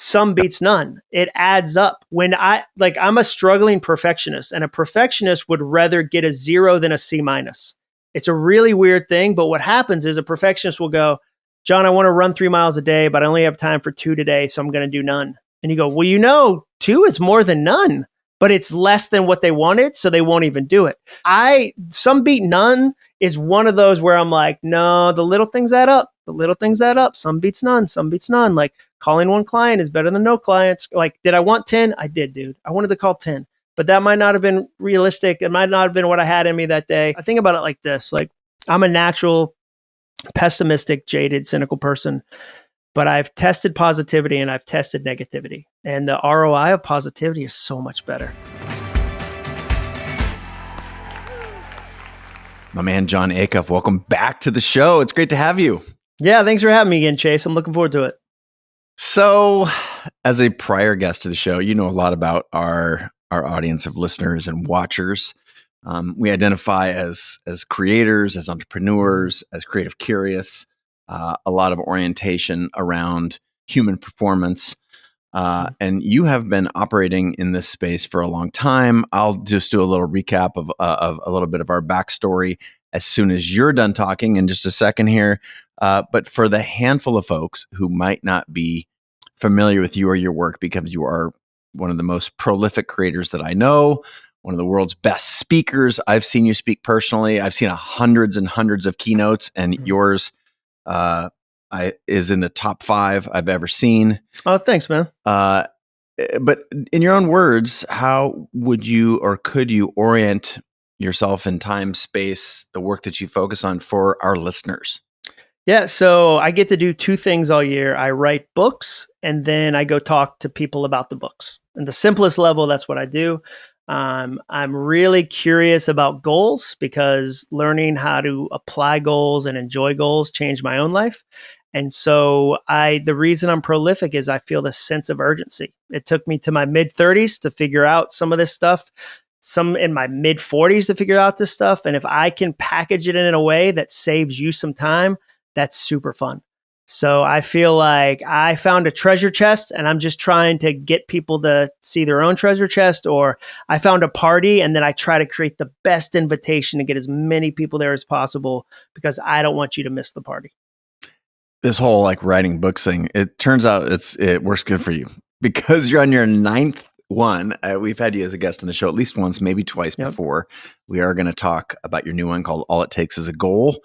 some beats none. It adds up. I'm a struggling perfectionist, and a perfectionist would rather get a 0 than a C minus. It's a really weird thing, but what happens is a perfectionist will go, John, I want to run 3 miles a day, but I only have time for 2 today, so I'm going to do none. And you go, well, 2 is more than none, but it's less than what they wanted, so they won't even do it. Some beat none is one of those where I'm like, no, the little things add up. The little things add up. Some beats none. Some beats none. Like calling one client is better than no clients. Like, did I want 10? I did, dude. I wanted to call 10, but that might not have been realistic. It might not have been what I had in me that day. I think about it like this. Like, I'm a natural pessimistic, jaded, cynical person, but I've tested positivity and I've tested negativity. And the ROI of positivity is so much better. My man, Jon Acuff, welcome back to the show. It's great to have you. Yeah, thanks for having me again, Chase. I'm looking forward to it. So, as a prior guest to the show, you know a lot about our audience of listeners and watchers. We identify as creators, as entrepreneurs, as creative curious, a lot of orientation around human performance. And you have been operating in this space for a long time. I'll just do a little recap of a little bit of our backstory as soon as you're done talking in just a second here. But for the handful of folks who might not be familiar with you or your work, because you are one of the most prolific creators that I know, one of the world's best speakers. I've seen you speak personally. I've seen hundreds and hundreds of keynotes, and yours is in the top 5 I've ever seen. Oh, thanks, man. But in your own words, how would you or could you orient yourself in time, space, the work that you focus on for our listeners? Yeah, so I get to do 2 things all year. I write books, and then I go talk to people about the books. And the simplest level, that's what I do. I'm really curious about goals because learning how to apply goals and enjoy goals changed my own life. And so the reason I'm prolific is I feel this sense of urgency. It took me to my mid 30s to figure out some of this stuff, some in my mid 40s to figure out this stuff. And if I can package it in a way that saves you some time, that's super fun. So I feel like I found a treasure chest and I'm just trying to get people to see their own treasure chest, or I found a party and then I try to create the best invitation to get as many people there as possible because I don't want you to miss the party. This whole like writing books thing, it turns out it works good for you because you're on your 9th one. We've had you as a guest on the show at least once, maybe twice before. We are going to talk about your new one called All It Takes Is a Goal.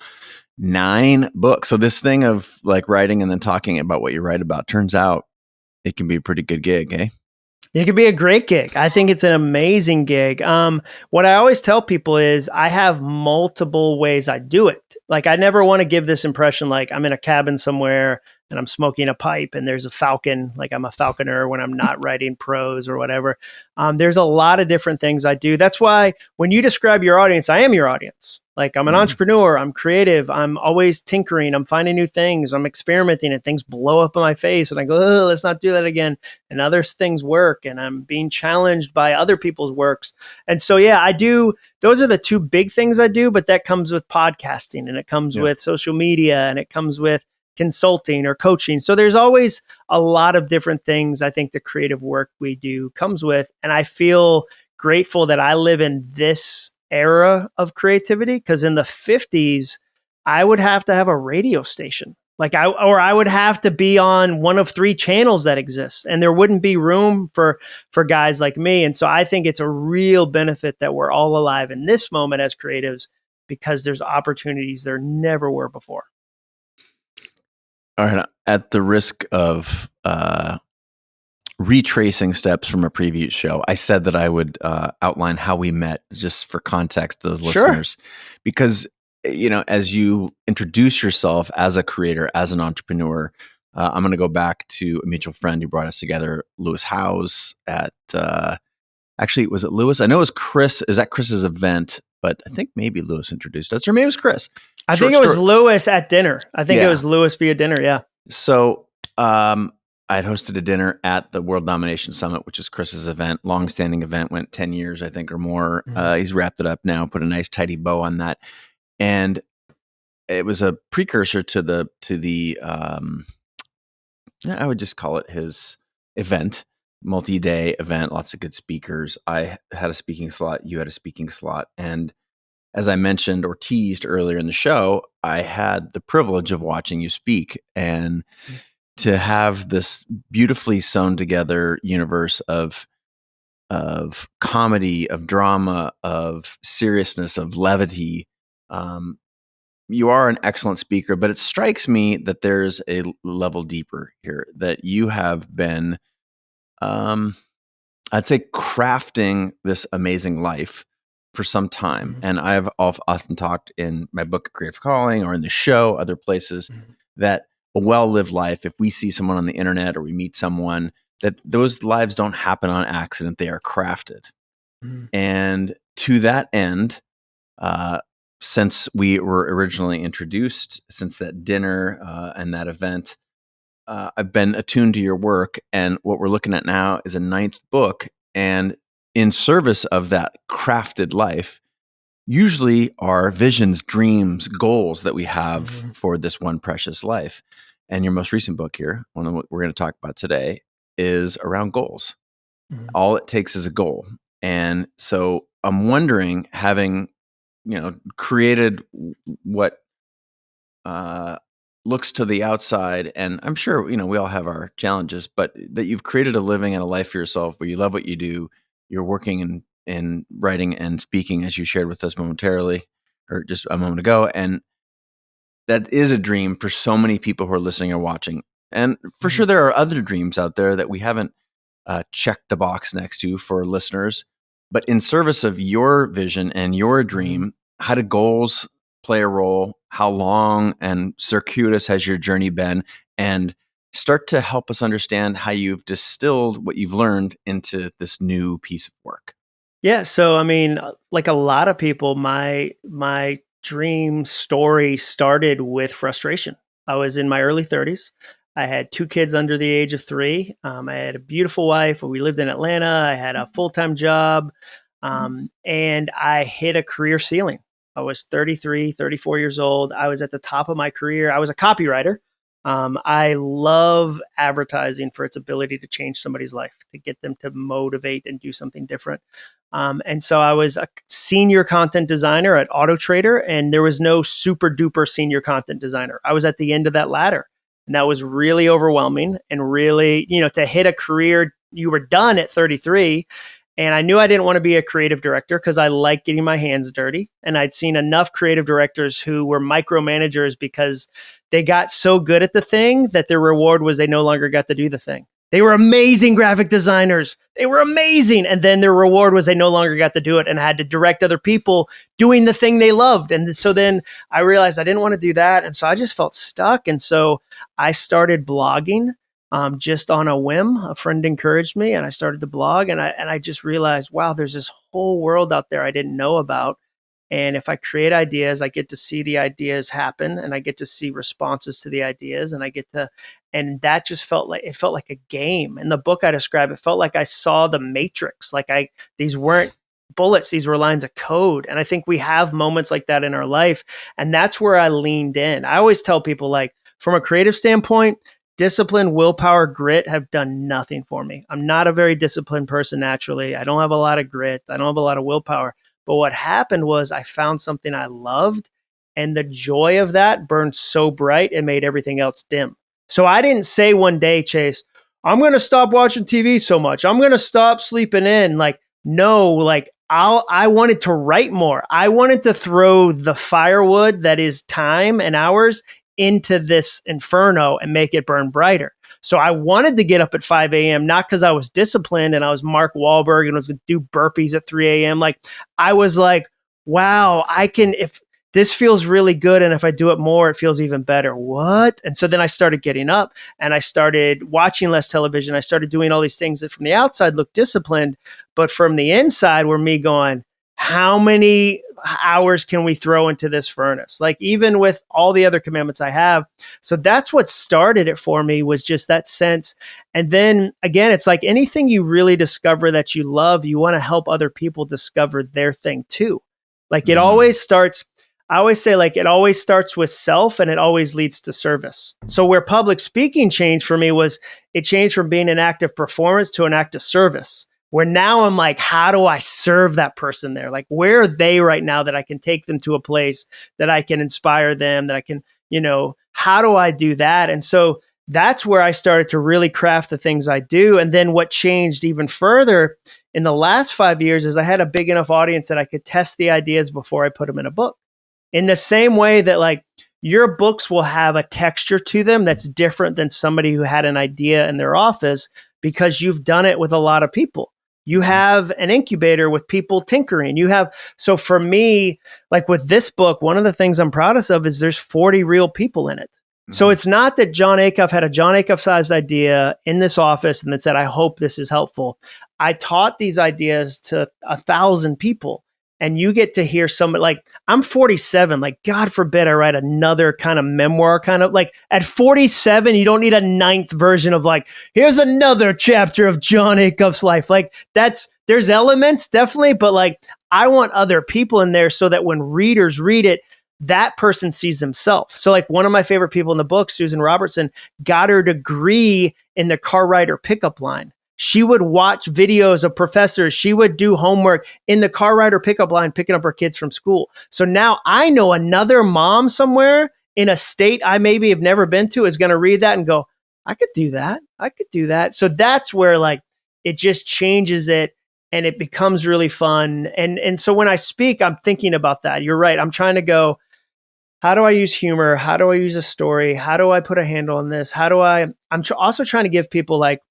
9 books. So this thing of like writing and then talking about what you write about, turns out it can be a pretty good gig, eh? It could be a great gig. I think it's an amazing gig. What I always tell people is I have multiple ways I do it. Like I never want to give this impression like I'm in a cabin somewhere and I'm smoking a pipe and there's a falcon, like I'm a falconer when I'm not writing prose or whatever. There's a lot of different things I do. That's why when you describe your audience, I am your audience. Like I'm an entrepreneur, I'm creative, I'm always tinkering, I'm finding new things, I'm experimenting and things blow up in my face and I go, oh, let's not do that again. And other things work and I'm being challenged by other people's works. And so, yeah, I do. Those are the 2 big things I do, but that comes with podcasting and it comes with social media and it comes with consulting or coaching. So there's always a lot of different things I think the creative work we do comes with. And I feel grateful that I live in this era of creativity because in the 50s, I would have to have a radio station. I would have to be on one of 3 channels that exist and there wouldn't be room for guys like me. And so I think it's a real benefit that we're all alive in this moment as creatives because there's opportunities there never were before. All right. At the risk of retracing steps from a previous show, I said that I would outline how we met just for context to those listeners, because, you know, as you introduce yourself as a creator, as an entrepreneur, I'm going to go back to a mutual friend who brought us together, Lewis Howes at, actually, was it Lewis? I know it was Chris. Is that Chris's event? But I think maybe Lewis introduced us, or maybe it was Chris. I think it was Lewis at dinner. I think it was Lewis via dinner. Yeah. So I had hosted a dinner at the World Domination Summit, which is Chris's event, longstanding event, went 10 years, I think, or more. He's wrapped it up now, put a nice tidy bow on that. And it was a precursor to the I would just call it his event, multi-day event, lots of good speakers. I had a speaking slot, you had a speaking slot. And as I mentioned or teased earlier in the show, I had the privilege of watching you speak, and to have this beautifully sewn together universe of comedy, of drama, of seriousness, of levity. You are an excellent speaker, but it strikes me that there's a level deeper here, that you have been, I'd say, crafting this amazing life for some time. And I've often talked in my book, Creative Calling, or in the show, other places, that a well-lived life, if we see someone on the internet or we meet someone, that those lives don't happen on accident. They are crafted. And to that end, since we were originally introduced, since that dinner and that event, I've been attuned to your work. And what we're looking at now is a 9th book. And in service of that crafted life, usually are visions, dreams, goals that we have for this one precious life. And your most recent book here, one of what we're going to talk about today, is around goals. All it takes is a goal. And so I'm wondering, having, created what looks to the outside, and I'm sure, we all have our challenges, but that you've created a living and a life for yourself where you love what you do. You're working in writing and speaking, as you shared with us momentarily, or just a moment ago. And that is a dream for so many people who are listening or watching. And for sure, there are other dreams out there that we haven't checked the box next to for listeners. But in service of your vision and your dream, how do goals play a role? How long and circuitous has your journey been? And start to help us understand how you've distilled what you've learned into this new piece of work. Yeah. So, I mean, like a lot of people, my dream story started with frustration. I was in my early 30s. I had 2 kids under the age of 3. I had a beautiful wife. We lived in Atlanta. I had a full-time job. And I hit a career ceiling. I was 33, 34 years old. I was at the top of my career. I was a copywriter. I love advertising for its ability to change somebody's life, to get them to motivate and do something different. And so I was a senior content designer at Auto Trader, and there was no super duper senior content designer. I was at the end of that ladder. And that was really overwhelming, and really, to hit a career, you were done at 33. And I knew I didn't want to be a creative director because I like getting my hands dirty. And I'd seen enough creative directors who were micromanagers because they got so good at the thing that their reward was they no longer got to do the thing. They were amazing graphic designers. They were amazing. And then their reward was they no longer got to do it and had to direct other people doing the thing they loved. And so then I realized I didn't want to do that. And so I just felt stuck. And so I started blogging. Just on a whim. A friend encouraged me, and I started to blog, and I just realized, wow, there's this whole world out there I didn't know about. And if I create ideas, I get to see the ideas happen, and I get to see responses to the ideas, and that just felt like a game. In the book I describe, it felt like I saw the Matrix. These weren't bullets, these were lines of code. And I think we have moments like that in our life. And that's where I leaned in. I always tell people, from a creative standpoint, discipline, willpower, grit have done nothing for me. I'm not a very disciplined person naturally. I don't have a lot of grit. I don't have a lot of willpower. But what happened was I found something I loved, and the joy of that burned so bright it made everything else dim. So I didn't say one day, Chase, I'm going to stop watching TV so much. I'm going to stop sleeping in. No, I wanted to write more. I wanted to throw the firewood that is time and hours into this inferno and make it burn brighter. So I wanted to get up at 5 a.m., not because I was disciplined and I was Mark Wahlberg and was going to do burpees at 3 a.m. I was like, wow, if this feels really good. And if I do it more, it feels even better. What? And so then I started getting up and I started watching less television. I started doing all these things that from the outside looked disciplined, but from the inside were me going, how many hours can we throw into this furnace? Even with all the other commandments I have. So that's what started it for me, was just that sense. And then again, it's like anything you really discover that you love, you want to help other people discover their thing too. It always starts. I always say like it always starts with self and it always leads to service. So where public speaking changed for me was it changed from being an act of performance to an act of service. Where now I'm like, how do I serve that person there? Like, where are they right now that I can take them to a place that I can inspire them, that I can, how do I do that? And so that's where I started to really craft the things I do. And then what changed even further in the last 5 years is I had a big enough audience that I could test the ideas before I put them in a book. In the same way that like your books will have a texture to them that's different than somebody who had an idea in their office because you've done it with a lot of people. You have an incubator with people tinkering. So for me, like with this book, one of the things I'm proudest of is there's 40 real people in it. Mm-hmm. So it's not that Jon Acuff had a Jon Acuff sized idea in this office and then said, I hope this is helpful. I taught these ideas to 1,000 people. And you get to hear somebody like, I'm 47, like, God forbid I write another kind of memoir, kind of like at 47, you don't need a 9th version of like, here's another chapter of Jon Acuff's life. Like there's elements definitely, but like, I want other people in there so that when readers read it, that person sees themselves. So like one of my favorite people in the book, Susan Robertson, got her degree in the car writer pickup line. She would watch videos of professors. She would do homework in the car rider pickup line, picking up her kids from school. So now I know another mom somewhere in a state I maybe have never been to is going to read that and go, I could do that. I could do that. So that's where like it just changes it and it becomes really fun. And so when I speak, I'm thinking about that. You're right. I'm trying to go, how do I use humor? How do I use a story? How do I put a handle on this? Also trying to give people like,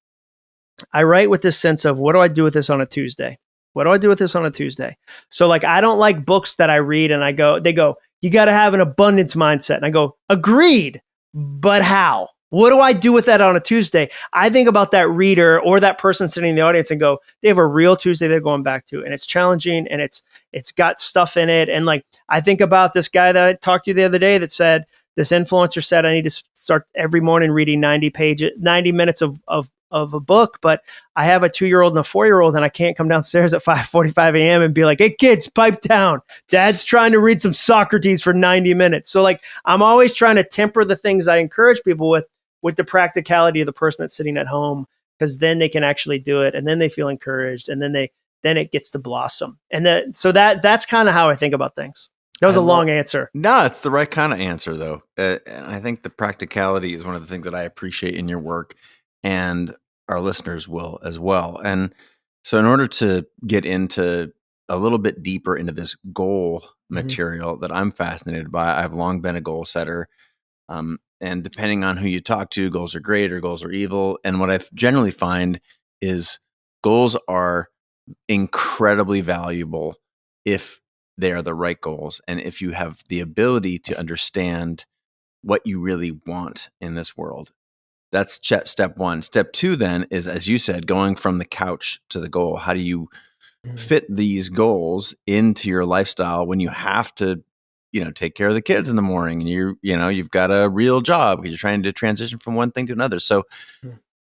I write with this sense of what do I do with this on a Tuesday? What do I do with this on a Tuesday? So like, I don't like books that I read and they go, you got to have an abundance mindset. And I go, agreed, but how? What do I do with that on a Tuesday? I think about that reader or that person sitting in the audience and go, they have a real Tuesday they're going back to. And it's challenging and it's got stuff in it. And like, I think about this guy that I talked to the other day that said, this influencer said, I need to start every morning reading 90 minutes of a book, but I have a 2-year-old and a 4-year-old and I can't come downstairs at 5:45 a.m. and be like, hey kids, pipe down. Dad's trying to read some Socrates for 90 minutes. So like, I'm always trying to temper the things I encourage people with the practicality of the person that's sitting at home, because then they can actually do it. And then they feel encouraged and then it gets to blossom. And that's kind of how I think about things. That was a long answer. No, it's the right kind of answer though. And I think the practicality is one of the things that I appreciate in your work and our listeners will as well. And so in order to get into a little bit deeper into this goal material that I'm fascinated by, I've long been a goal setter. And depending on who you talk to, goals are great or goals are evil. And what I generally find is goals are incredibly valuable if they are the right goals. And if you have the ability to understand what you really want in this world. That's step one. Step two then is, as you said, going from the couch to the goal. How do you fit these goals into your lifestyle when you have to, take care of the kids in the morning and you've got a real job because you're trying to transition from one thing to another. So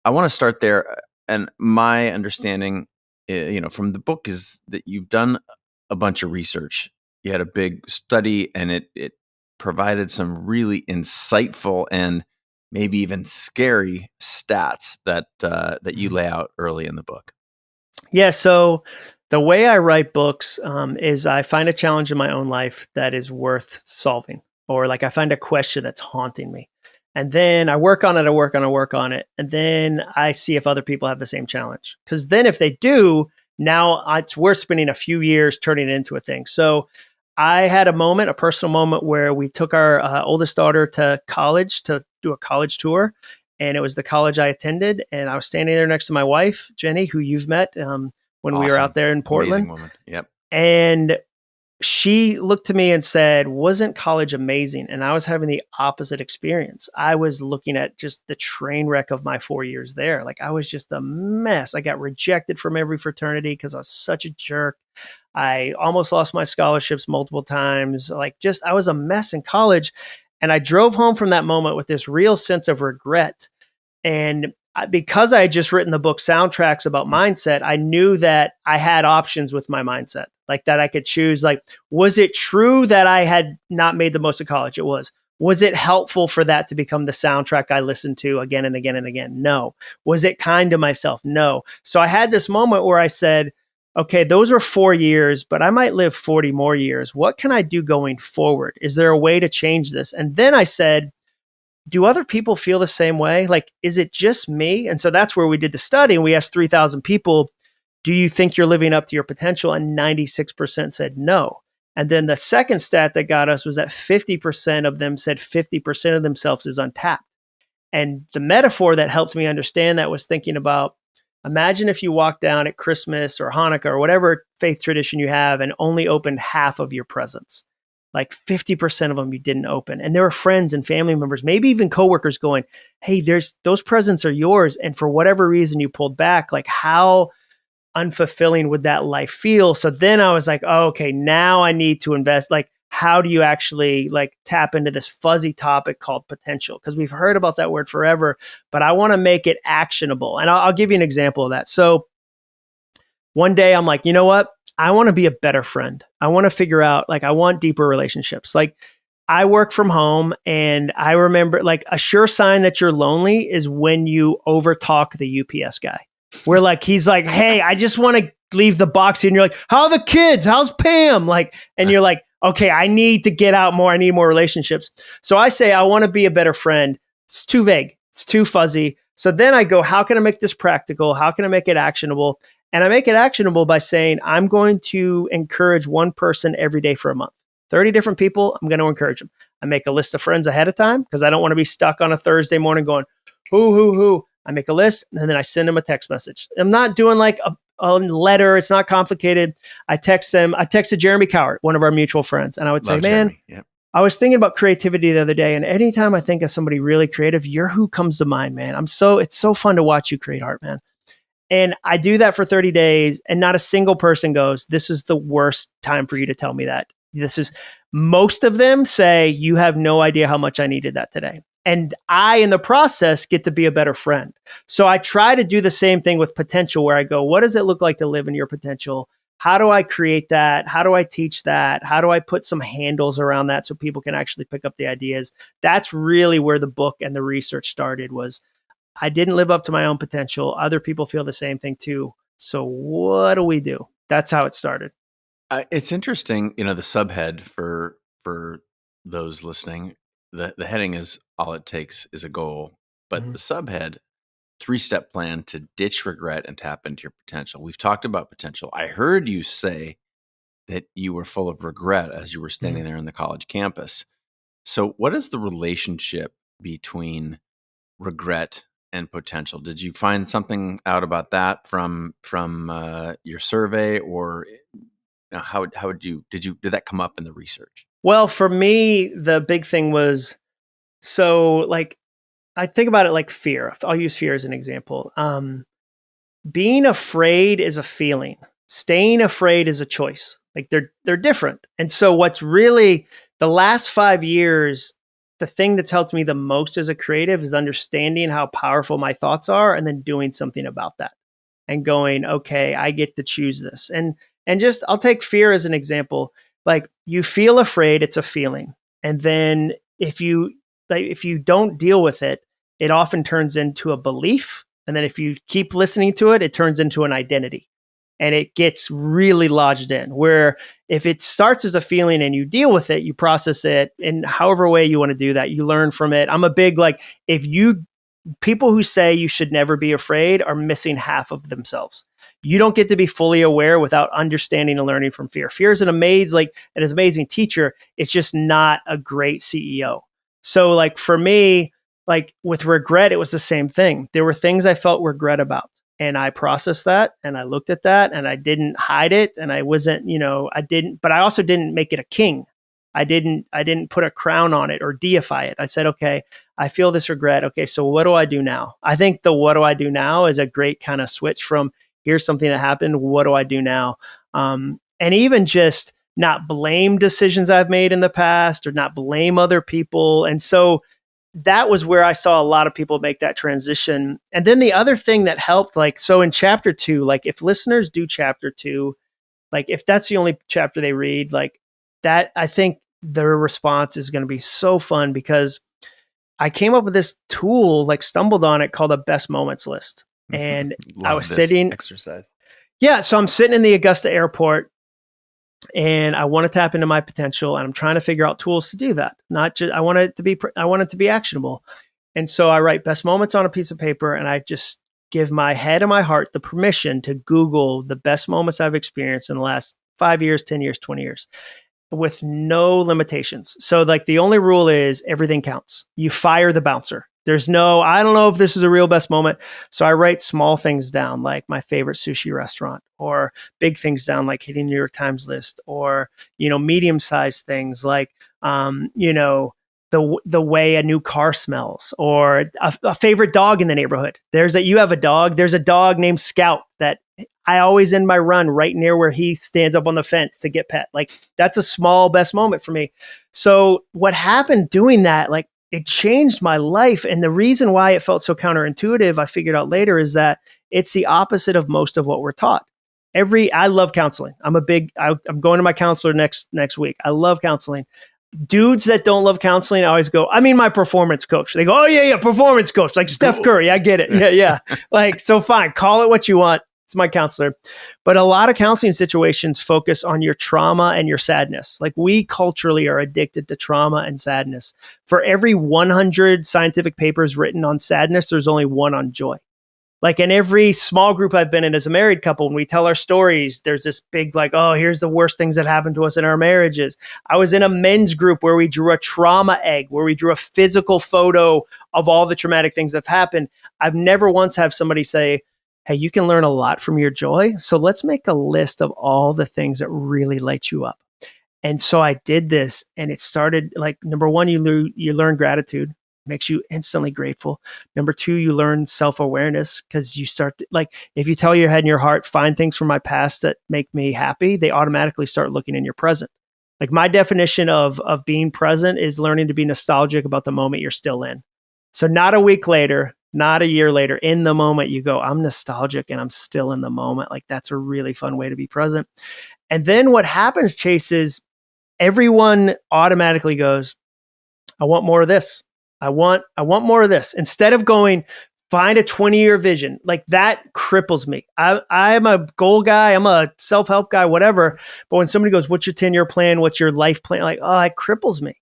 I want to start there. And my understanding, from the book is that you've done a bunch of research. You had a big study and it provided some really insightful and maybe even scary stats that you lay out early in the book. Yeah. So the way I write books is I find a challenge in my own life that is worth solving, or like I find a question that's haunting me. And then I work on it. And then I see if other people have the same challenge. Because then if they do, now it's worth spending a few years turning it into a thing. So I had a personal moment where we took our oldest daughter to college to do a college tour. And it was the college I attended. And I was standing there next to my wife, Jenny, who you've met when we were out there in Portland. Amazing woman. Yep. And she looked to me and said, wasn't college amazing? And I was having the opposite experience. I was looking at just the train wreck of my 4 years there. Like I was just a mess. I got rejected from every fraternity because I was such a jerk. I almost lost my scholarships multiple times. I was a mess in college. And I drove home from that moment with this real sense of regret. And because I had just written the book Soundtracks about mindset, I knew that I had options with my mindset, like that I could choose. Like, was it true that I had not made the most of college? It was. Was it helpful for that to become the soundtrack I listened to again and again and again? No. Was it kind to myself? No. So I had this moment where I said, okay, those were 4 years, but I might live 40 more years. What can I do going forward? Is there a way to change this? And then I said, do other people feel the same way? Like, is it just me? And so that's where we did the study, and we asked 3,000 people, do you think you're living up to your potential? And 96% said no. And then the second stat that got us was that 50% of them said 50% of themselves is untapped. And the metaphor that helped me understand that was thinking about, imagine if you walked down at Christmas or Hanukkah or whatever faith tradition you have and only opened half of your presents. Like 50% of them you didn't open. And there were friends and family members, maybe even coworkers going, hey, those presents are yours. And for whatever reason you pulled back, like how unfulfilling would that life feel? So then I was like, oh, okay, now I need to invest. Like, how do you actually like tap into this fuzzy topic called potential? Because we've heard about that word forever, but I want to make it actionable. And I'll give you an example of that. So one day I'm like, you know what? I want to be a better friend. I want to figure out, like, I want deeper relationships. Like, I work from home, and I remember, like, a sure sign that you're lonely is when you overtalk the UPS guy. Where, like, he's like, hey, I just want to leave the box here. And you're like, how are the kids? How's Pam? Like, and you're like, okay, I need to get out more. I need more relationships. So I say, I want to be a better friend. It's too vague. It's too fuzzy. So then I go, how can I make this practical? How can I make it actionable? And I make it actionable by saying, I'm going to encourage one person every day for a month. 30 different people, I'm going to encourage them. I make a list of friends ahead of time because I don't want to be stuck on a Thursday morning going, who. I make a list and then I send them a text message. I'm not doing like a letter. It's not complicated. I text them. I texted Jeremy Cowart, one of our mutual friends. And I would say, man, yep. I was thinking about creativity the other day. And anytime I think of somebody really creative, you're who comes to mind, man. It's so fun to watch you create art, man. And I do that for 30 days and not a single person goes, this is the worst time for you to tell me that. Most of them say, you have no idea how much I needed that today. And I, in the process, get to be a better friend. So I try to do the same thing with potential, where I go, what does it look like to live in your potential? How do I create that? How do I teach that? How do I put some handles around that so people can actually pick up the ideas? That's really where the book and the research started. Was I didn't live up to my own potential. Other people feel the same thing too. So what do we do? That's how it started. It's interesting, the subhead for those listening. The heading is all it takes is a goal, but the subhead, 3-step plan to ditch regret and tap into your potential. We've talked about potential. I heard you say that you were full of regret as you were standing there on the college campus. So what is the relationship between regret and potential? Did you find something out about that from your survey, or did that come up in the research? Well, for me, the big thing was, so like, I think about it like fear. I'll use fear as an example. Being afraid is a feeling. Staying afraid is a choice. Like they're different. And so what's really the last 5 years, the thing that's helped me the most as a creative is understanding how powerful my thoughts are and then doing something about that and going, okay, I get to choose this. And just, I'll take fear as an example. Like, you feel afraid, it's a feeling. And then if you don't deal with it, it often turns into a belief. And then if you keep listening to it, it turns into an identity. And it gets really lodged in, where if it starts as a feeling and you deal with it, you process it in however way you want to do that, you learn from it. I'm a big, like, people who say you should never be afraid are missing half of themselves. You don't get to be fully aware without understanding and learning from fear. Fear is an amazing teacher. It's just not a great CEO. So like for me, like with regret, it was the same thing. There were things I felt regret about, and I processed that and I looked at that and I didn't hide it. And I wasn't, but I also didn't make it a king. I didn't put a crown on it or deify it. I said, okay, I feel this regret. Okay, so what do I do now? I think the what do I do now is a great kind of switch from here's something that happened. What do I do now? And even just not blame decisions I've made in the past or not blame other people. And so that was where I saw a lot of people make that transition. And then the other thing that helped, like, so in chapter 2, like if listeners do chapter 2, like if that's the only chapter they read, like that, I think their response is going to be so fun because I came up with this tool, like stumbled on it, called a best moments list. And I was sitting exercise. Yeah. So I'm sitting in the Augusta airport and I want to tap into my potential and I'm trying to figure out tools to do that. Not just, I want it to be actionable. And so I write best moments on a piece of paper and I just give my head and my heart the permission to Google the best moments I've experienced in the last 5 years, 10 years, 20 years with no limitations. So like the only rule is everything counts. You fire the bouncer. There's no, I don't know if this is a real best moment. So I write small things down, like my favorite sushi restaurant, or big things down, like hitting the New York Times list, or, medium-sized things like, the way a new car smells, or a favorite dog in the neighborhood. You have a dog. There's a dog named Scout that I always end my run right near where he stands up on the fence to get pet. Like that's a small best moment for me. So what happened doing that, like it changed my life. And the reason why it felt so counterintuitive, I figured out later, is that it's the opposite of most of what we're taught. I love counseling. I'm going to my counselor next week. I love counseling. Dudes that don't love counseling always go, I mean, my performance coach. They go, oh yeah, performance coach, like Steph Curry. I get it. Yeah. Like, so fine, call it what you want. It's my counselor. But a lot of counseling situations focus on your trauma and your sadness. Like we culturally are addicted to trauma and sadness. For every 100 scientific papers written on sadness, there's only one on joy. Like in every small group I've been in as a married couple, when we tell our stories, there's this big like, oh, here's the worst things that happened to us in our marriages. I was in a men's group where we drew a trauma egg, where we drew a physical photo of all the traumatic things that have happened. I've never once had somebody say, hey, you can learn a lot from your joy. So let's make a list of all the things that really light you up. And so I did this and it started like, number one, you learn gratitude. Makes you instantly grateful. Number 2, you learn self-awareness because you start to, like, if you tell your head and your heart, find things from my past that make me happy, they automatically start looking in your present. Like my definition of being present is learning to be nostalgic about the moment you're still in. So not a week later, not a year later, in the moment you go, I'm nostalgic and I'm still in the moment. Like that's a really fun way to be present. And then what happens, Chase, is everyone automatically goes, I want more of this. I want more of this. Instead of going, find a 20-year vision, like that cripples me. I'm a goal guy. I'm a self-help guy, whatever. But when somebody goes, what's your 10-year plan? What's your life plan? Like, oh, it cripples me.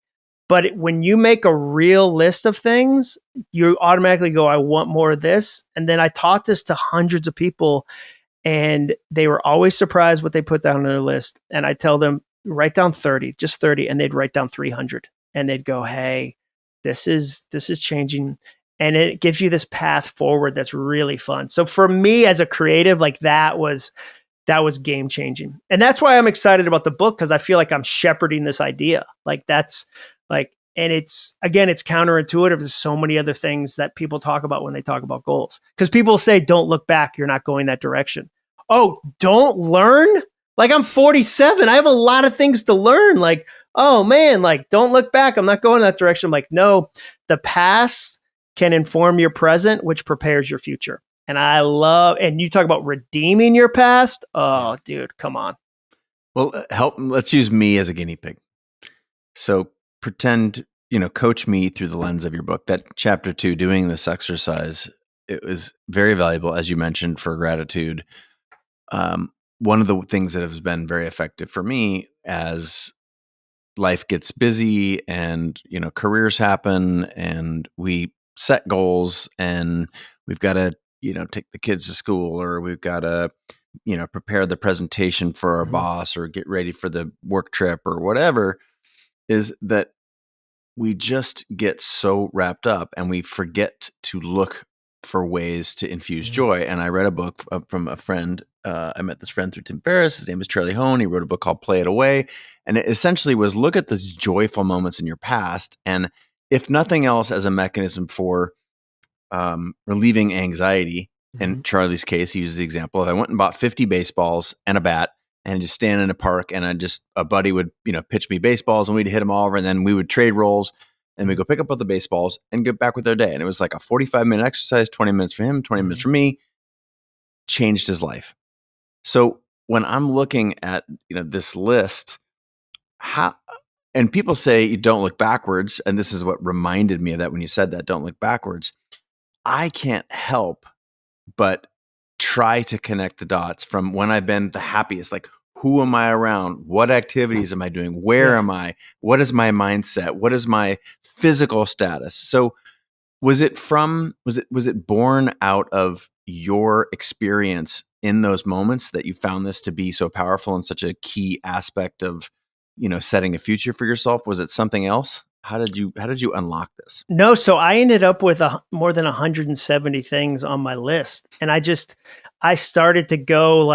But when you make a real list of things, you automatically go, I want more of this. And then I taught this to hundreds of people and they were always surprised what they put down on their list. And I tell them, write down 30, just 30. And they'd write down 300 and they'd go, hey, this is changing. And it gives you this path forward that's really fun. So for me as a creative, like that was game changing. And that's why I'm excited about the book, because I feel like I'm shepherding this idea. Like that's like, and it's counterintuitive to so many other things that people talk about when they talk about goals. Because people say, don't look back, you're not going that direction. Oh, don't learn? Like I'm 47. I have a lot of things to learn. Like, oh man, like don't look back. I'm not going that direction. I'm like, no, the past can inform your present, which prepares your future. And and you talk about redeeming your past. Oh, dude, come on. Well, let's use me as a guinea pig. So pretend, coach me through the lens of your book. That chapter 2, doing this exercise, it was very valuable, as you mentioned, for gratitude. One of the things that has been very effective for me as life gets busy and, careers happen and we set goals and we've got to, take the kids to school, or we've got to, prepare the presentation for our boss or get ready for the work trip or whatever, is that we just get so wrapped up and we forget to look for ways to infuse joy. And I read a book from a friend. I met this friend through Tim Ferriss. His name is Charlie Hone. He wrote a book called Play It Away. And it essentially was look at those joyful moments in your past. And if nothing else, as a mechanism for relieving anxiety. In Charlie's case, he used the example of, I went and bought 50 baseballs and a bat and just stand in a park and a buddy would, pitch me baseballs and we'd hit them all over and then we would trade rolls. and we go pick up all the baseballs and get back with our day. And it was like a 45-minute exercise, 20 minutes for him, 20 minutes for me, changed his life. So when I'm looking at, this list, and people say you don't look backwards, and this is what reminded me of that when you said that, don't look backwards. I can't help but try to connect the dots from when I've been the happiest. Like, who am I around? What activities am I doing? Where am I? What is my mindset? What is my physical status? So was it born out of your experience in those moments that you found this to be so powerful and such a key aspect of, setting a future for yourself? Was it something else? How did you unlock this? No, so I ended up with more than 170 things on my list, and I started to go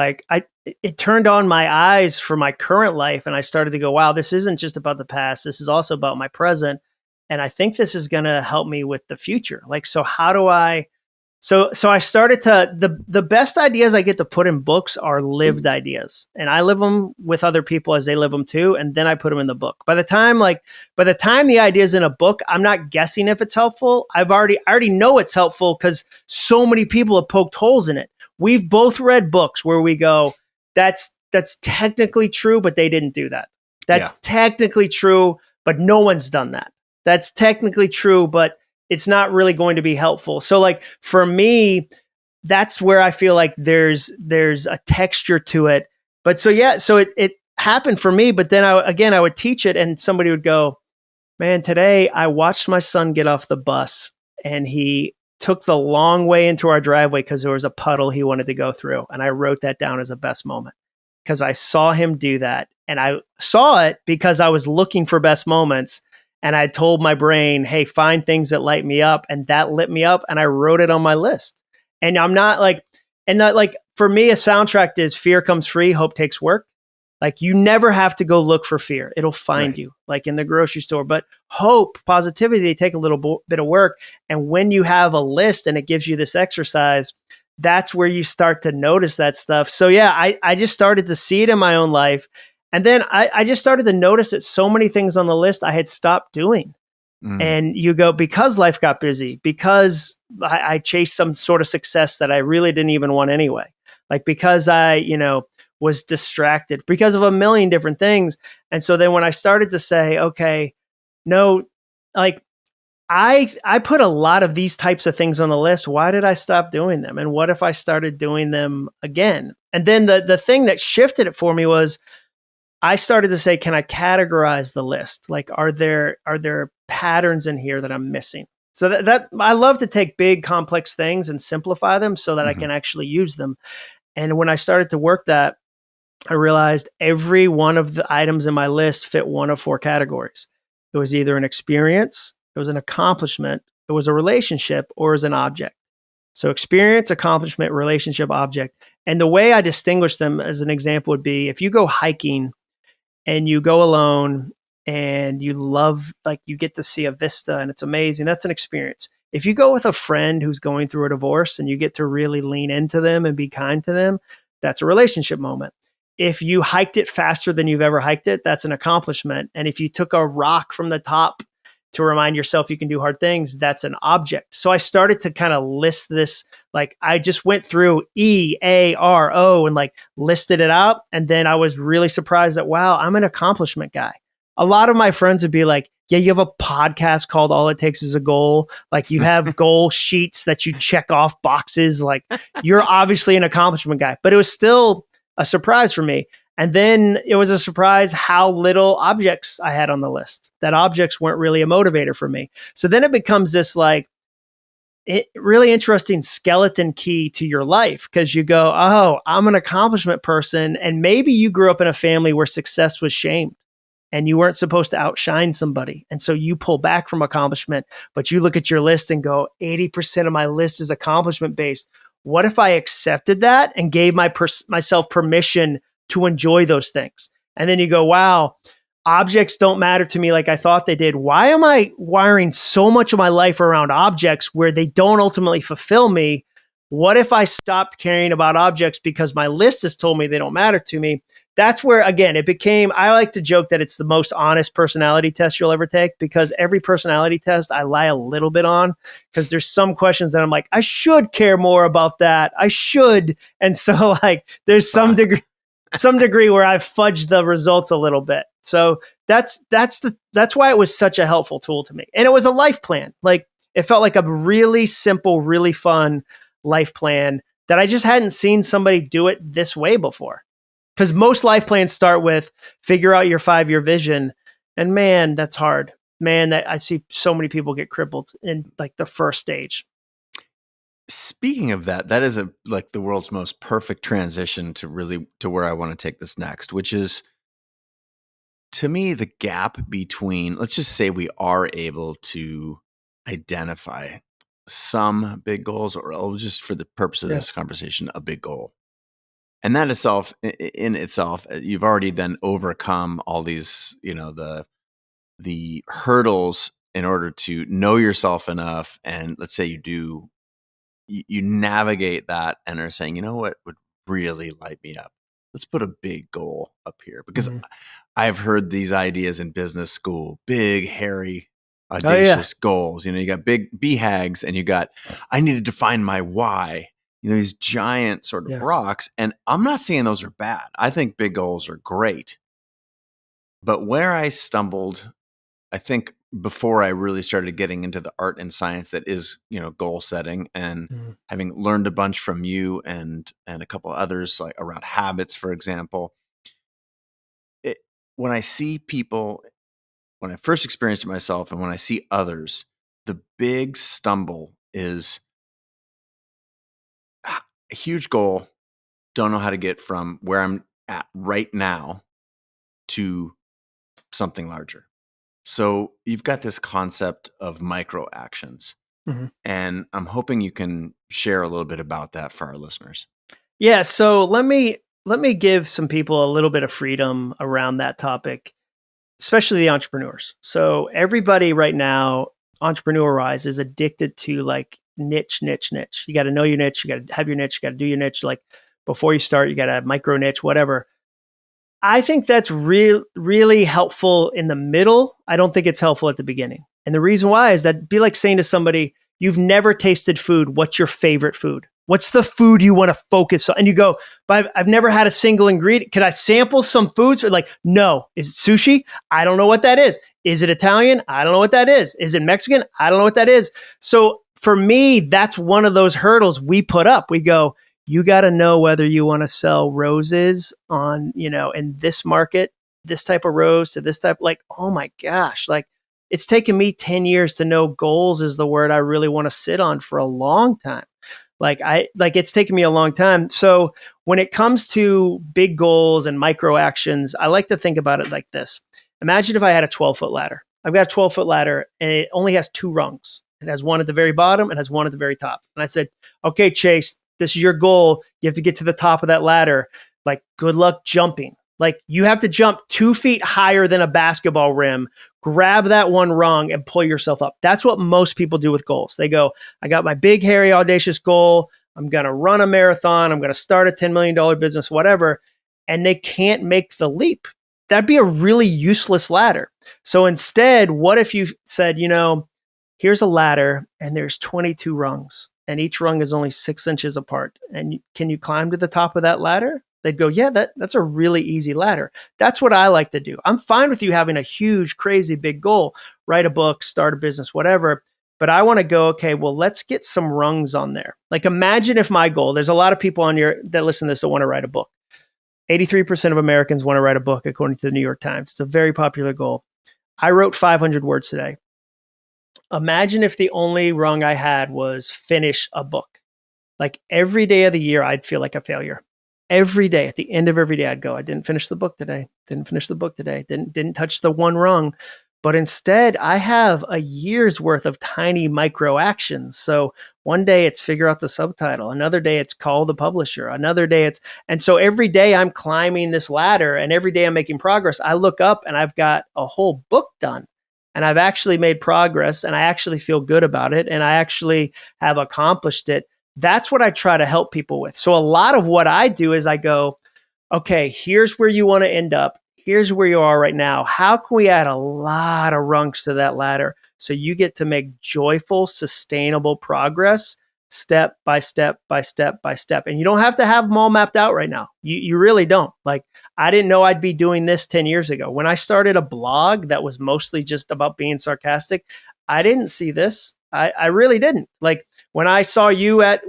it turned on my eyes for my current life, and I started to go, wow, this isn't just about the past. This is also about my present, and I think this is going to help me with the future. So how do I? So I started to the best ideas I get to put in books are lived ideas, and I live them with other people as they live them too, and then I put them in the book. By the time the idea is in a book, I'm not guessing if it's helpful. I already know it's helpful because so many people have poked holes in it. We've both read books where we go, that's technically true, but they didn't do that. That's technically true, but no one's done that. That's technically true, but it's not really going to be helpful. So for me, that's where I feel like there's a texture to it. But so it happened for me, but then I would teach it and somebody would go, man, today I watched my son get off the bus and he took the long way into our driveway because there was a puddle he wanted to go through. And I wrote that down as a best moment because I saw him do that. And I saw it because I was looking for best moments. And I told my brain, hey, find things that light me up. And that lit me up. And I wrote it on my list. And I'm not for me, a soundtrack is fear comes free, hope takes work. You never have to go look for fear. It'll find you, like in the grocery store. But hope, positivity, they take a little bit of work. And when you have a list and it gives you this exercise, that's where you start to notice that stuff. So I just started to see it in my own life. And then I just started to notice that so many things on the list I had stopped doing. And you go, because life got busy, because I chased some sort of success that I really didn't even want anyway. Because I, was distracted because of a million different things. And so then when I started to say, okay, no, I put a lot of these types of things on the list. Why did I stop doing them? And what if I started doing them again? And then the thing that shifted it for me was I started to say, can I categorize the list? Are there patterns in here that I'm missing? So that I love to take big, complex things and simplify them so that I can actually use them. And when I started to work that, I realized every one of the items in my list fit one of four categories. It was either an experience, it was an accomplishment, it was a relationship, or it was an object. So experience, accomplishment, relationship, object. And the way I distinguish them as an example would be if you go hiking and you go alone and you love, you get to see a vista and it's amazing, that's an experience. If you go with a friend who's going through a divorce and you get to really lean into them and be kind to them, that's a relationship moment. If you hiked it faster than you've ever hiked it, that's an accomplishment. And if you took a rock from the top to remind yourself you can do hard things, that's an object. So I started to kind of list this, I just went through EARO and listed it out. And then I was really surprised that, wow, I'm an accomplishment guy. A lot of my friends would be like, yeah, you have a podcast called All It Takes Is a Goal. You have goal sheets that you check off boxes. You're obviously an accomplishment guy, but it was still a surprise for me. And then it was a surprise how little objects I had on the list, that objects weren't really a motivator for me. So then it becomes this really interesting skeleton key to your life because you go, oh, I'm an accomplishment person. And maybe you grew up in a family where success was shamed and you weren't supposed to outshine somebody. And so you pull back from accomplishment, but you look at your list and go, 80% of my list is accomplishment based. What if I accepted that and gave myself permission to enjoy those things? And then you go, wow, objects don't matter to me like I thought they did. Why am I wiring so much of my life around objects where they don't ultimately fulfill me? What if I stopped caring about objects because my list has told me they don't matter to me? That's where, again, it became, I like to joke that it's the most honest personality test you'll ever take, because every personality test I lie a little bit on, because there's some questions that I'm like, I should care more about that. I should. And so like there's some degree where I've fudged the results a little bit. So that's why it was such a helpful tool to me. And it was a life plan. Like it felt like a really simple, really fun life plan that I just hadn't seen somebody do it this way before. Because most life plans start with figure out your 5-year vision. And man, that's hard. Man, that I see so many people get crippled in like the first stage. Speaking of that, that is like the world's most perfect transition to where I want to take this next, which is, to me, the gap between, let's just say we are able to identify some big goals, or just for the purpose of this conversation, a big goal. And that itself, in itself, you've already then overcome all these, the hurdles in order to know yourself enough. And let's say you navigate that and are saying, you know what would really light me up? Let's put a big goal up here, because I've heard these ideas in business school, big, hairy, audacious goals. You got big BHAGs, and you got, I need to define my why. These giant sort of rocks. And I'm not saying those are bad. I think big goals are great. But where I stumbled, I think before I really started getting into the art and science that is, goal setting, and having learned a bunch from you and a couple of others, like around habits, for example, when I see people, when I first experienced it myself, and when I see others, the big stumble is a huge goal, don't know how to get from where I'm at right now to something larger. So you've got this concept of micro actions, and I'm hoping you can share a little bit about that for our listeners. Yeah. So let me give some people a little bit of freedom around that topic, especially the entrepreneurs. So everybody right now, entrepreneur-wise, is addicted to like niche. You got to know your niche. You got to have your niche. You got to do your niche. Like before you start, you got to have micro niche, whatever. I think that's really helpful in the middle. I don't think it's helpful at the beginning. And the reason why is that be like saying to somebody, you've never tasted food. What's your favorite food? What's the food you want to focus on? And you go, but I've never had a single ingredient. Can I sample some foods? Or like, no. Is it sushi? I don't know what that is. Is it Italian? I don't know what that is. Is it Mexican? I don't know what that is. So for me, that's one of those hurdles we put up. We go, you got to know whether you want to sell roses on, in this market, this type of rose to this type, like, oh my gosh, like it's taken me 10 years to know goals is the word I really want to sit on for a long time. It's taken me a long time. So when it comes to big goals and micro actions, I like to think about it like this. Imagine if I had a 12-foot ladder. I've got a 12-foot ladder and it only has 2 rungs. It has one at the very bottom and has one at the very top. And I said, okay, Chase, this is your goal. You have to get to the top of that ladder. Like, good luck jumping. Like, you have to jump 2 feet higher than a basketball rim, grab that one rung and pull yourself up. That's what most people do with goals. They go, I got my big, hairy, audacious goal. I'm going to run a marathon. I'm going to start a $10 million business, whatever. And they can't make the leap. That'd be a really useless ladder. So instead, what if you said, here's a ladder and there's 22 rungs and each rung is only 6 inches apart. And can you climb to the top of that ladder? They'd go, yeah, that's a really easy ladder. That's what I like to do. I'm fine with you having a huge, crazy big goal, write a book, start a business, whatever. But I want to go, okay, well, let's get some rungs on there. Like, imagine if my goal, there's a lot of people on here that listen to this that want to write a book. 83% of Americans want to write a book, according to the New York Times. It's a very popular goal. I wrote 500 words today. Imagine if the only rung I had was finish a book. Like every day of the year, I'd feel like a failure. Every day, at the end of every day, I'd go, I didn't finish the book today. Didn't touch the one rung. But instead, I have a year's worth of tiny micro actions. So one day it's figure out the subtitle. Another day it's call the publisher. Another day and so every day I'm climbing this ladder and every day I'm making progress. I look up and I've got a whole book done and I've actually made progress and I actually feel good about it. And I actually have accomplished it. That's what I try to help people with. So a lot of what I do is I go, okay, here's where you want to end up. Here's where you are right now. How can we add a lot of rungs to that ladder so you get to make joyful, sustainable progress step by step by step by step? And you don't have to have them all mapped out right now. You really don't. Like, I didn't know I'd be doing this 10 years ago. When I started a blog that was mostly just about being sarcastic, I didn't see this. I really didn't. Like, when I saw you at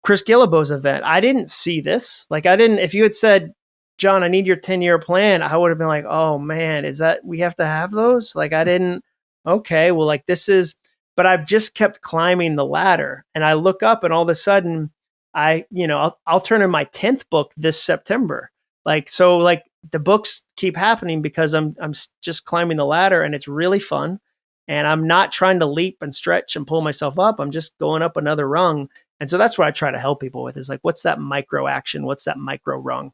Chris Gillibo's event, I didn't see this. Like, I didn't, if you had said, Jon, I need your 10-year plan, I would have been like, oh man, is that, we have to have those? Like, I didn't, okay, well, like, this is, but I've just kept climbing the ladder, and I look up and all of a sudden I'll turn in my 10th book this September. Like, so like the books keep happening because I'm just climbing the ladder, and it's really fun. And I'm not trying to leap and stretch and pull myself up. I'm just going up another rung. And so that's what I try to help people with, is like, what's that micro action? What's that micro rung?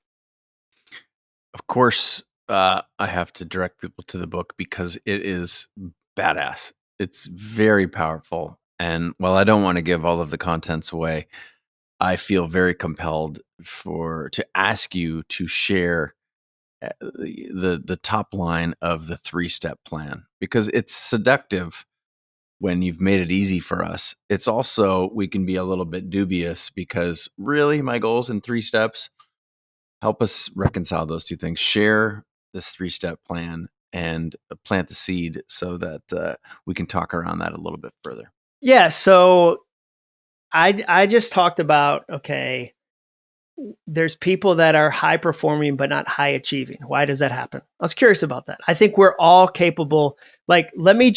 Of course, I have to direct people to the book because it is badass. It's very powerful. And while I don't want to give all of the contents away, I feel very compelled to ask you to share the top line of the 3-step plan, because it's seductive when you've made it easy for us. It's also, we can be a little bit dubious because really my goals in 3 steps. Help us reconcile those two things. Share this 3-step plan and plant the seed so that we can talk around that a little bit further. Yeah. So I just talked about, okay, there's people that are high performing but not high achieving. Why does that happen? I was curious about that. I think we're all capable. Like, let me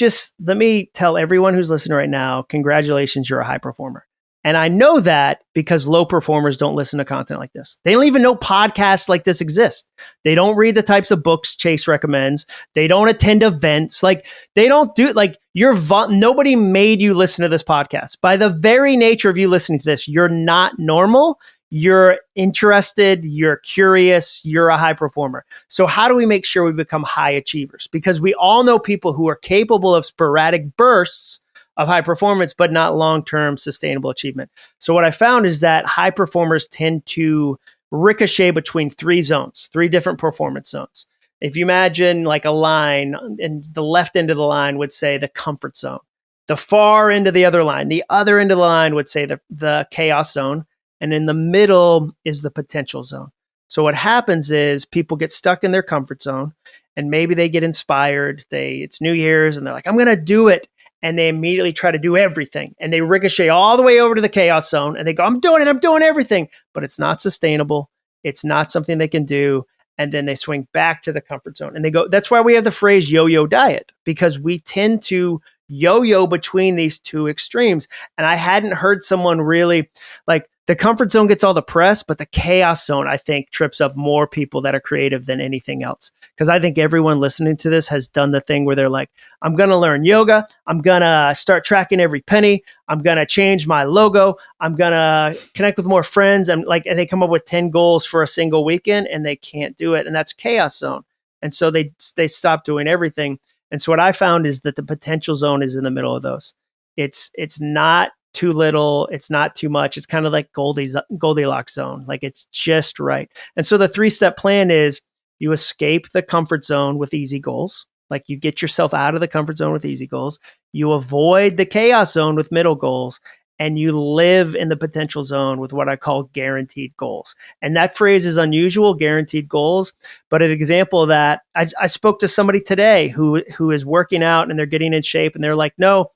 tell everyone who's listening right now, congratulations, you're a high performer. And I know that because low performers don't listen to content like this. They don't even know podcasts like this exist. They don't read the types of books Chase recommends. They don't attend events. Like, they don't do, like, nobody made you listen to this podcast. By the very nature of you listening to this, you're not normal. You're interested, you're curious, you're a high performer. So how do we make sure we become high achievers? Because we all know people who are capable of sporadic bursts of high performance, but not long-term sustainable achievement. So what I found is that high performers tend to ricochet between 3 zones, 3 different performance zones. If you imagine like a line, and the left end of the line would say the comfort zone. The far end of the other line, the other end of the line would say the chaos zone. And in the middle is the potential zone. So what happens is people get stuck in their comfort zone, and maybe they get inspired. It's New Year's and they're like, I'm going to do it. And they immediately try to do everything. And they ricochet all the way over to the chaos zone, and they go, I'm doing everything. But it's not sustainable. It's not something they can do. And then they swing back to the comfort zone, and they go, that's why we have the phrase yo-yo diet, because we tend to yo-yo between these 2 extremes. And I hadn't heard someone really, like, the comfort zone gets all the press, but the chaos zone, I think, trips up more people that are creative than anything else. Because I think everyone listening to this has done the thing where they're like, I'm going to learn yoga. I'm going to start tracking every penny. I'm going to change my logo. I'm going to connect with more friends. And they come up with 10 goals for a single weekend, and they can't do it. And that's chaos zone. And so they stop doing everything. And so what I found is that the potential zone is in the middle of those. It's not too little. It's not too much. It's kind of like Goldilocks zone. Like, it's just right. And so the 3-step plan is you escape the comfort zone with easy goals. Like, you get yourself out of the comfort zone with easy goals. You avoid the chaos zone with middle goals, and you live in the potential zone with what I call guaranteed goals. And that phrase is unusual, guaranteed goals. But an example of that, I spoke to somebody today who is working out and they're getting in shape, and they're like, no,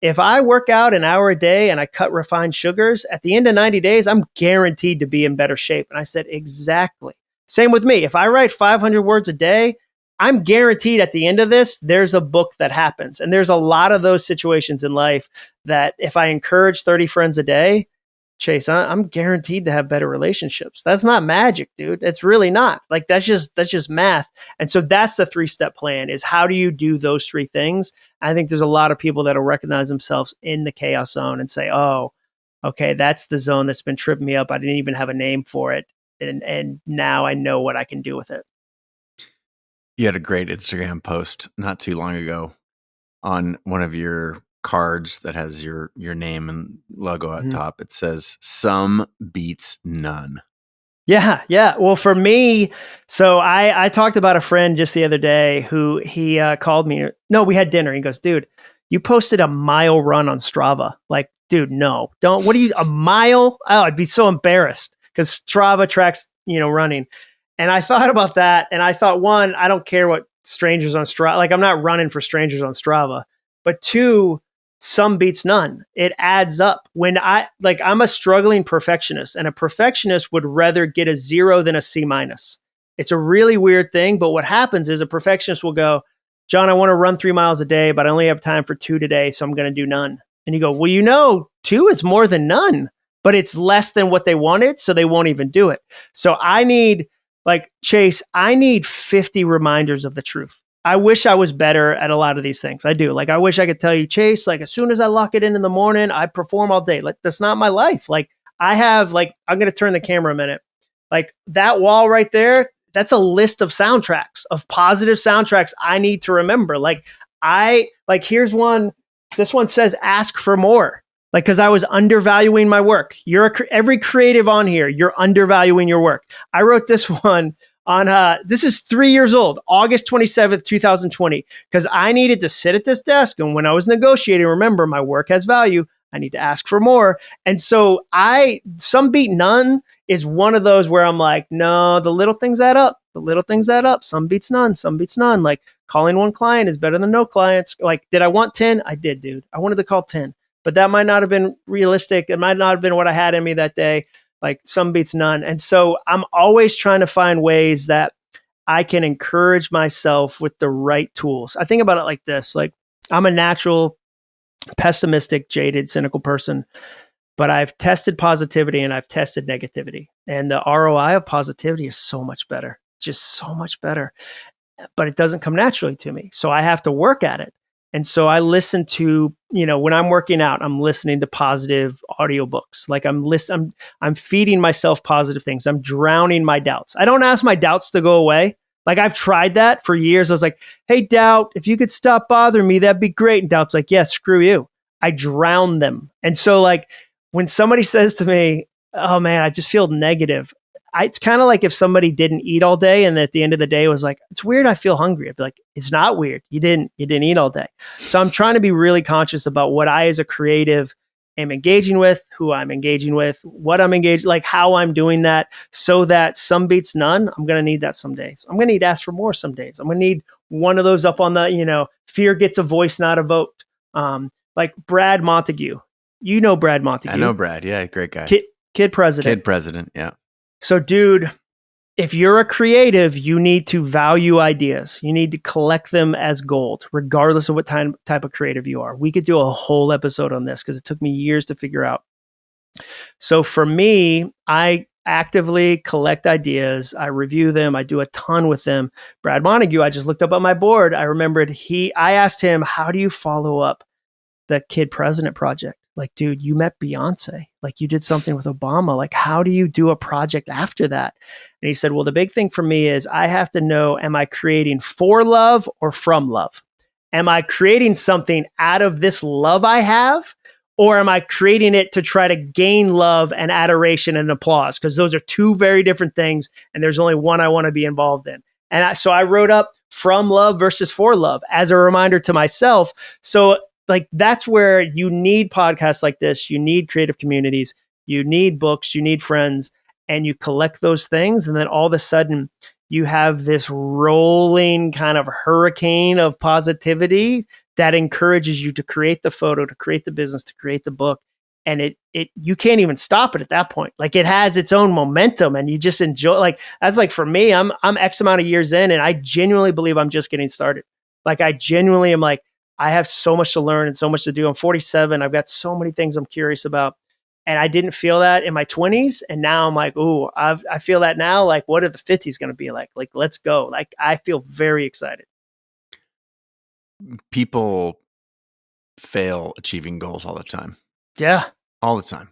if I work out an hour a day and I cut refined sugars, at the end of 90 days, I'm guaranteed to be in better shape. And I said, exactly. Same with me. If I write 500 words a day, I'm guaranteed at the end of this, there's a book that happens. And there's a lot of those situations in life that if I encourage 30 friends a day, Chase, I'm guaranteed to have better relationships. That's not magic, dude. It's really not. Like, that's just math. And so that's the 3-step plan, is how do you do those 3 things? I think there's a lot of people that'll recognize themselves in the chaos zone and say, oh, okay, that's the zone that's been tripping me up. I didn't even have a name for it. And now I know what I can do with it. You had a great Instagram post not too long ago on one of your cards that has your name and logo at top. It says some beats none. Yeah. Yeah. Well, for me, so I talked about a friend just the other day who he called me. No, we had dinner. He goes, dude, you posted a mile run on Strava. Like, dude, no, don't. What are you, a mile? Oh, I'd be so embarrassed because Strava tracks, running. And I thought about that. And I thought, one, I don't care what strangers on Strava, like I'm not running for strangers on Strava. But two, some beats none. It adds up. When I'm a struggling perfectionist, and a perfectionist would rather get a 0 than a C minus. It's a really weird thing, but what happens is a perfectionist will go, John, I want to run 3 miles a day, but I only have time for 2 today, so I'm going to do none. And you go, well, 2 is more than none, but it's less than what they wanted, so they won't even do it. So I need, Chase, I need 50 reminders of the truth. I wish I was better at a lot of these things. I do. I wish I could tell you, Chase, as soon as I lock it in the morning, I perform all day. That's not my life. I have, I'm going to turn the camera a minute. That wall right there, that's a list of soundtracks, of positive soundtracks I need to remember. Here's one. This one says, ask for more. Because I was undervaluing my work. Every creative on here, you're undervaluing your work. I wrote this one on this is 3 years old, August 27th, 2020, because I needed to sit at this desk. And when I was negotiating, remember, my work has value. I need to ask for more. And so some beat none is one of those where I'm like, no, the little things add up. The little things add up. Some beats none. Some beats none. Calling one client is better than no clients. Did I want 10? I did, dude. I wanted to call 10, but that might not have been realistic. It might not have been what I had in me that day. Some beats none. And so I'm always trying to find ways that I can encourage myself with the right tools. I think about it like this. I'm a natural, pessimistic, jaded, cynical person, but I've tested positivity and I've tested negativity. And the ROI of positivity is so much better, just so much better. But it doesn't come naturally to me. So I have to work at it. And so I listen to, when I'm working out, I'm listening to positive audiobooks. I'm feeding myself positive things. I'm drowning my doubts. I don't ask my doubts to go away. I've tried that for years. I was like, hey, doubt, if you could stop bothering me, that'd be great. And doubt's like, yeah, screw you. I drown them. And so when somebody says to me, oh man, I just feel negative. It's kind of like if somebody didn't eat all day and at the end of the day was like, it's weird, I feel hungry. I'd be like, it's not weird. You didn't eat all day. So I'm trying to be really conscious about what I as a creative am engaging with, who I'm engaging with, what I'm engaged, how I'm doing that, so that some beats none. I'm going to need that some days. I'm going to need to ask for more some days. I'm going to need one of those up on the, fear gets a voice, not a vote. Brad Montague. You know Brad Montague. I know Brad. Yeah, great guy. Kid president. Kid president, yeah. So, dude, if you're a creative, you need to value ideas. You need to collect them as gold, regardless of what type of creative you are. We could do a whole episode on this because it took me years to figure out. So for me, I actively collect ideas. I review them. I do a ton with them. Brad Montague, I just looked up on my board. I remembered I asked him, how do you follow up the Kid President project? Dude, you met Beyonce. You did something with Obama. How do you do a project after that? And he said, well, the big thing for me is I have to know, am I creating for love or from love? Am I creating something out of this love I have? Or am I creating it to try to gain love and adoration and applause? Because those are two very different things. And there's only one I want to be involved in. And so I wrote up from love versus for love as a reminder to myself. So that's where you need podcasts like this. You need creative communities. You need books. You need friends. And you collect those things. And then all of a sudden, you have this rolling kind of hurricane of positivity that encourages you to create the photo, to create the business, to create the book. And you can't even stop it at that point. It has its own momentum and you just enjoy, that's for me, I'm X amount of years in and I genuinely believe I'm just getting started. I genuinely am I have so much to learn and so much to do. I'm 47. I've got so many things I'm curious about. And I didn't feel that in my 20s. And now I'm ooh, I feel that now. What are the 50s going to be like? Let's go. I feel very excited. People fail achieving goals all the time. Yeah. All the time.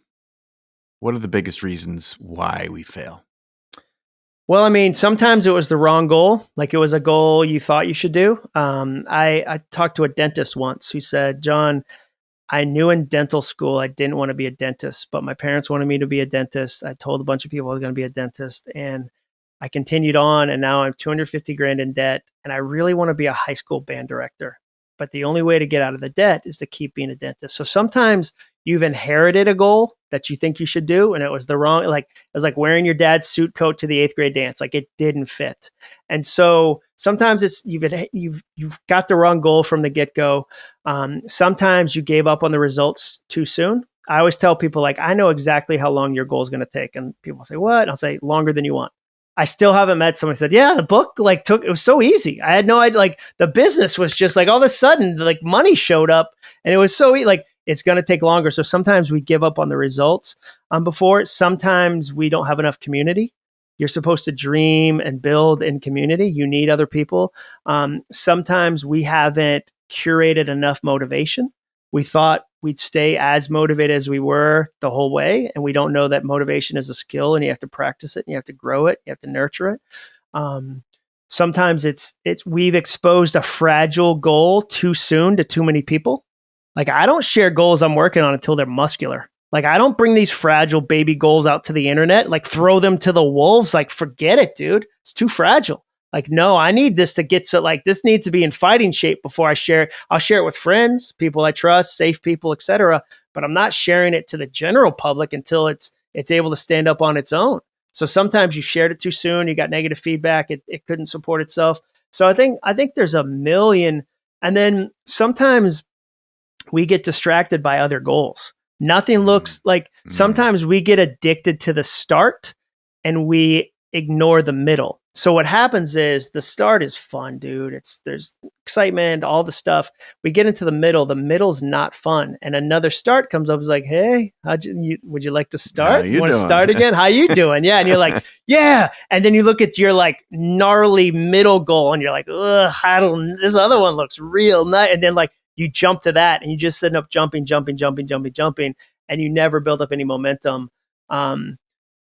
What are the biggest reasons why we fail? Well, sometimes it was the wrong goal. It was a goal you thought you should do. I talked to a dentist once who said, John, I knew in dental school I didn't want to be a dentist, but my parents wanted me to be a dentist. I told a bunch of people I was going to be a dentist, and I continued on, and now I'm 250 grand in debt, and I really want to be a high school band director. But the only way to get out of the debt is to keep being a dentist. So sometimes you've inherited a goal that you think you should do, and it was the wrong, like it was like wearing your dad's suit coat to the 8th grade dance. Like it didn't fit. And so sometimes it's you've got the wrong goal from the get-go. Sometimes you gave up on the results too soon. I always tell people, like, I know exactly how long your goal is going to take. And people say, what? And I'll say, longer than you want. I still haven't met someone who said, yeah, the book like it was so easy. I had no idea, like the business was just like all of a sudden, like money showed up and it was so like, it's going to take longer. So sometimes we give up on the results before. Sometimes we don't have enough community. You're supposed to dream and build in community. You need other people. Sometimes we haven't curated enough motivation. We thought we'd stay as motivated as we were the whole way. And we don't know that motivation is a skill and you have to practice it and you have to grow it. You have to nurture it. Sometimes it's we've exposed a fragile goal too soon to too many people. Like I don't share goals I'm working on until they're muscular. Like I don't bring these fragile baby goals out to the internet, like throw them to the wolves. Like forget it, dude. It's too fragile. Like, no, I need this to get so like this needs to be in fighting shape before I share it. I'll share it with friends, people I trust, safe people, etc. But I'm not sharing it to the general public until it's able to stand up on its own. So sometimes you shared it too soon, you got negative feedback, it couldn't support itself. So I think there's a million. And then sometimes we get distracted by other goals. Nothing looks like sometimes we get addicted to the start and we ignore the middle. So what happens is the start is fun, dude. There's excitement, all the stuff. We get into the middle. The middle's not fun. And another start comes up. Is like, hey, would you like to start? You want to start again? How you doing? Yeah. And you're like, yeah. And then you look at your like gnarly middle goal and you're like, ugh, this other one looks real nice. And then like you jump to that and you just end up jumping. And you never build up any momentum. And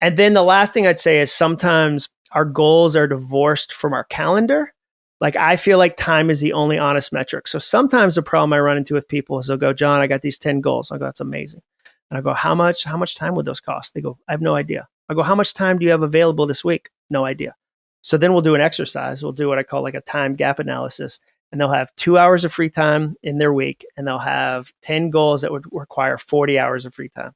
then the last thing I'd say is sometimes our goals are divorced from our calendar. Like I feel like time is the only honest metric. So sometimes the problem I run into with people is they'll go, John, I got these 10 goals. I go, that's amazing. And I go, how much time would those cost? They go, I have no idea. I go, how much time do you have available this week? No idea. So then we'll do an exercise. We'll do what I call like a time gap analysis. And they'll have 2 hours of free time in their week. And they'll have 10 goals that would require 40 hours of free time.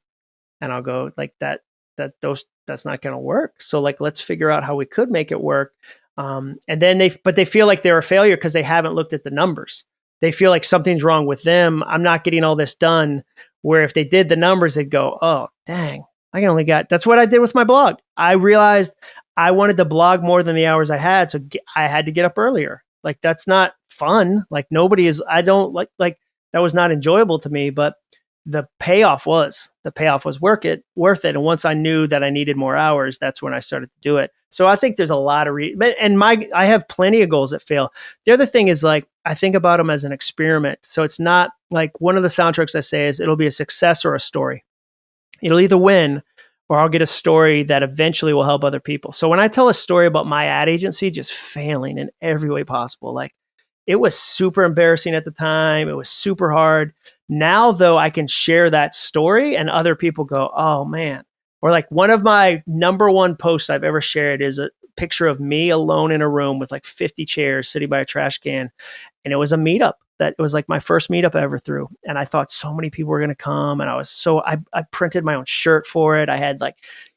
And I'll go like that's not going to work. So like, let's figure out how we could make it work. And then they feel like they're a failure because they haven't looked at the numbers. They feel like something's wrong with them. I'm not getting all this done. Where if they did the numbers, they'd go, oh, dang, that's what I did with my blog. I realized I wanted to blog more than the hours I had. So I had to get up earlier. Like, that's not fun. Like I don't like that was not enjoyable to me, but the payoff was worth it. And once I knew that I needed more hours, that's when I started to do it. So I think there's a lot of I have plenty of goals that fail. The other thing is like, I think about them as an experiment. So it's not like one of the soundtracks I say is it'll be a success or a story. It'll either win or I'll get a story that eventually will help other people. So when I tell a story about my ad agency just failing in every way possible, like it was super embarrassing at the time. It was super hard. Now, though, I can share that story and other people go, oh, man. Or like one of my number one posts I've ever shared is a picture of me alone in a room with like 50 chairs sitting by a trash can. And it was a meetup that was like my first meetup I ever threw. And I thought so many people were going to come. And I printed my own shirt for it. I had like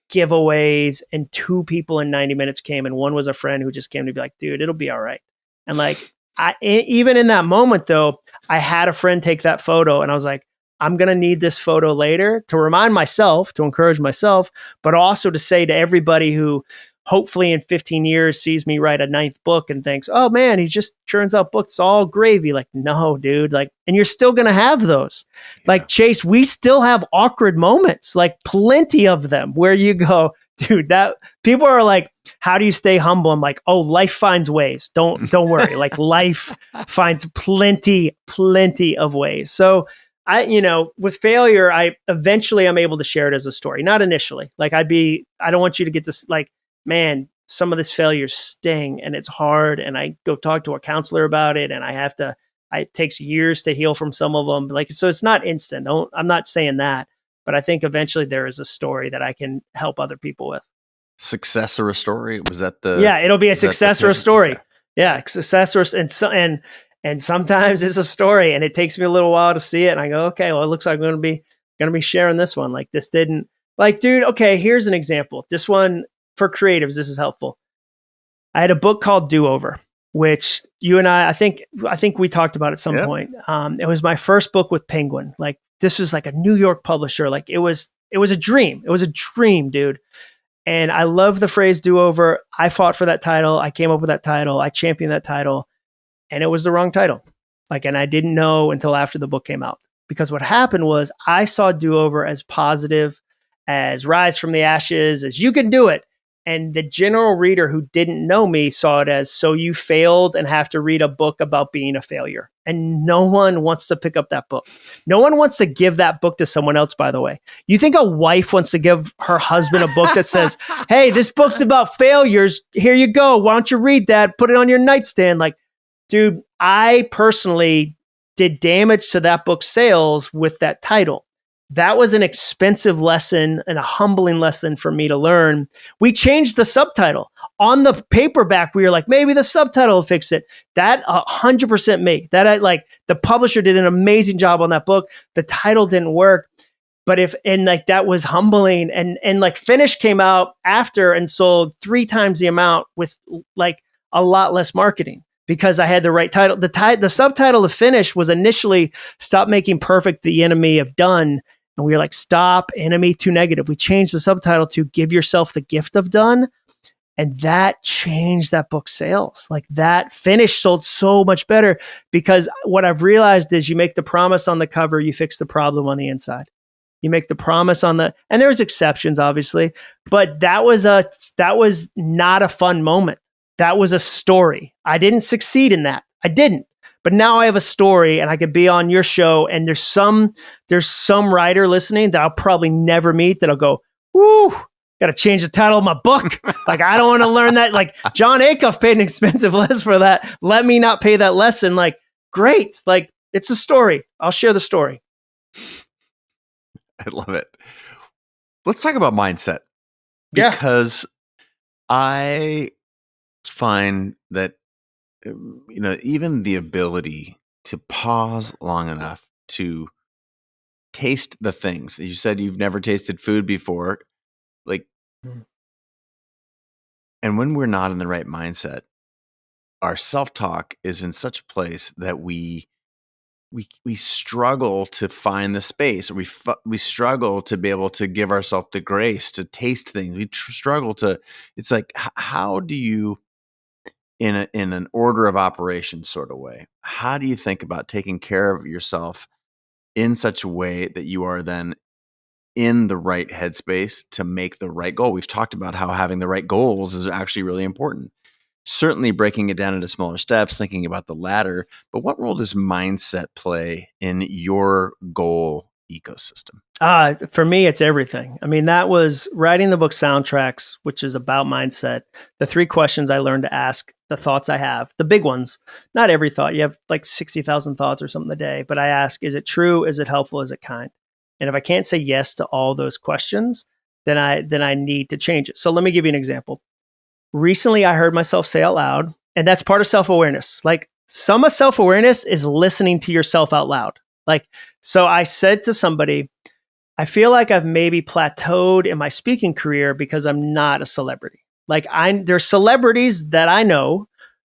giveaways and 2 people in 90 minutes came. And one was a friend who just came to be like, dude, it'll be all right. And like, even in that moment, though, I had a friend take that photo and I was like, I'm going to need this photo later to remind myself, to encourage myself, but also to say to everybody who hopefully in 15 years sees me write a 9th book and thinks, oh man, he just churns out books, it's all gravy. Like, no, dude, like, and you're still going to have those. Yeah. Like Chase, we still have awkward moments, like plenty of them where you go, dude, that people are like, how do you stay humble? I'm like, oh, life finds ways. Don't worry. Like life finds plenty of ways. So with failure, eventually I'm able to share it as a story, not initially. Like I don't want you to get this like, man, some of this failures sting and it's hard. And I go talk to a counselor about it and I have to It takes years to heal from some of them. Like, so it's not instant. I'm not saying that, but I think eventually there is a story that I can help other people with. Success or a story? Was that Yeah, it'll be a success or a story. Okay. Yeah, success or and sometimes it's a story, and it takes me a little while to see it, and I go, okay, well, it looks like I'm going to be sharing this one. Like, this didn't, like, dude. Okay, here's an example. This one for creatives, this is helpful. I had a book called Do Over, which you and I think we talked about at some point. It was my first book with Penguin. Like, this was like a New York publisher. Like, it was a dream. It was a dream, dude. And I love the phrase do over. I fought for that title. I came up with that title. I championed that title. And it was the wrong title. Like, and I didn't know until after the book came out. Because what happened was I saw do over as positive, as rise from the ashes, as you can do it. And the general reader who didn't know me saw it as, so you failed and have to read a book about being a failure. And no one wants to pick up that book. No one wants to give that book to someone else, by the way. You think a wife wants to give her husband a book that says, hey, this book's about failures. Here you go. Why don't you read that? Put it on your nightstand. Like, dude, I personally did damage to that book's sales with that title. That was an expensive lesson and a humbling lesson for me to learn. We changed the subtitle. On the paperback, we were like, maybe the subtitle will fix it. That 100% me. The publisher did an amazing job on that book. The title didn't work. But that was humbling. And like Finish came out after and sold 3 times the amount with like a lot less marketing. Because I had the right title. The subtitle of Finish was initially Stop Making Perfect the Enemy of Done. And we were like, stop, enemy too negative. We changed the subtitle to Give Yourself the Gift of Done. And that changed that book's sales. Like, that Finish sold so much better because what I've realized is you make the promise on the cover, you fix the problem on the inside. You make the promise and there's exceptions, obviously, but that was not a fun moment. That was a story. I didn't succeed in that. I didn't. But now I have a story and I could be on your show, and there's some writer listening that I'll probably never meet that'll go, whoo, got to change the title of my book. Like, I don't want to learn that. Like, Jon Acuff paid an expensive lesson for that. Let me not pay that lesson. Like, great. Like, it's a story. I'll share the story. I love it. Let's talk about mindset. Yeah. Because I find that, even the ability to pause long enough to taste the things. You said you've never tasted food before. Like, and when we're not in the right mindset, our self-talk is in such a place that we struggle to find the space. We struggle to be able to give ourselves the grace to taste things. We struggle to. It's like, how do you, in an order of operations sort of way, how do you think about taking care of yourself in such a way that you are then in the right headspace to make the right goal? We've talked about how having the right goals is actually really important. Certainly breaking it down into smaller steps, thinking about the ladder, but what role does mindset play in your goal ecosystem? For me, it's everything. I mean, that was writing the book Soundtracks, which is about mindset. The 3 questions I learned to ask, the thoughts I have, the big ones, not every thought. You have like 60,000 thoughts or something a day, but I ask, is it true? Is it helpful? Is it kind? And if I can't say yes to all those questions, then I need to change it. So let me give you an example. Recently, I heard myself say out loud, and that's part of self-awareness. Like, some of self-awareness is listening to yourself out loud. Like, so I said to somebody, I feel like I've maybe plateaued in my speaking career because I'm not a celebrity. Like, there's celebrities that I know.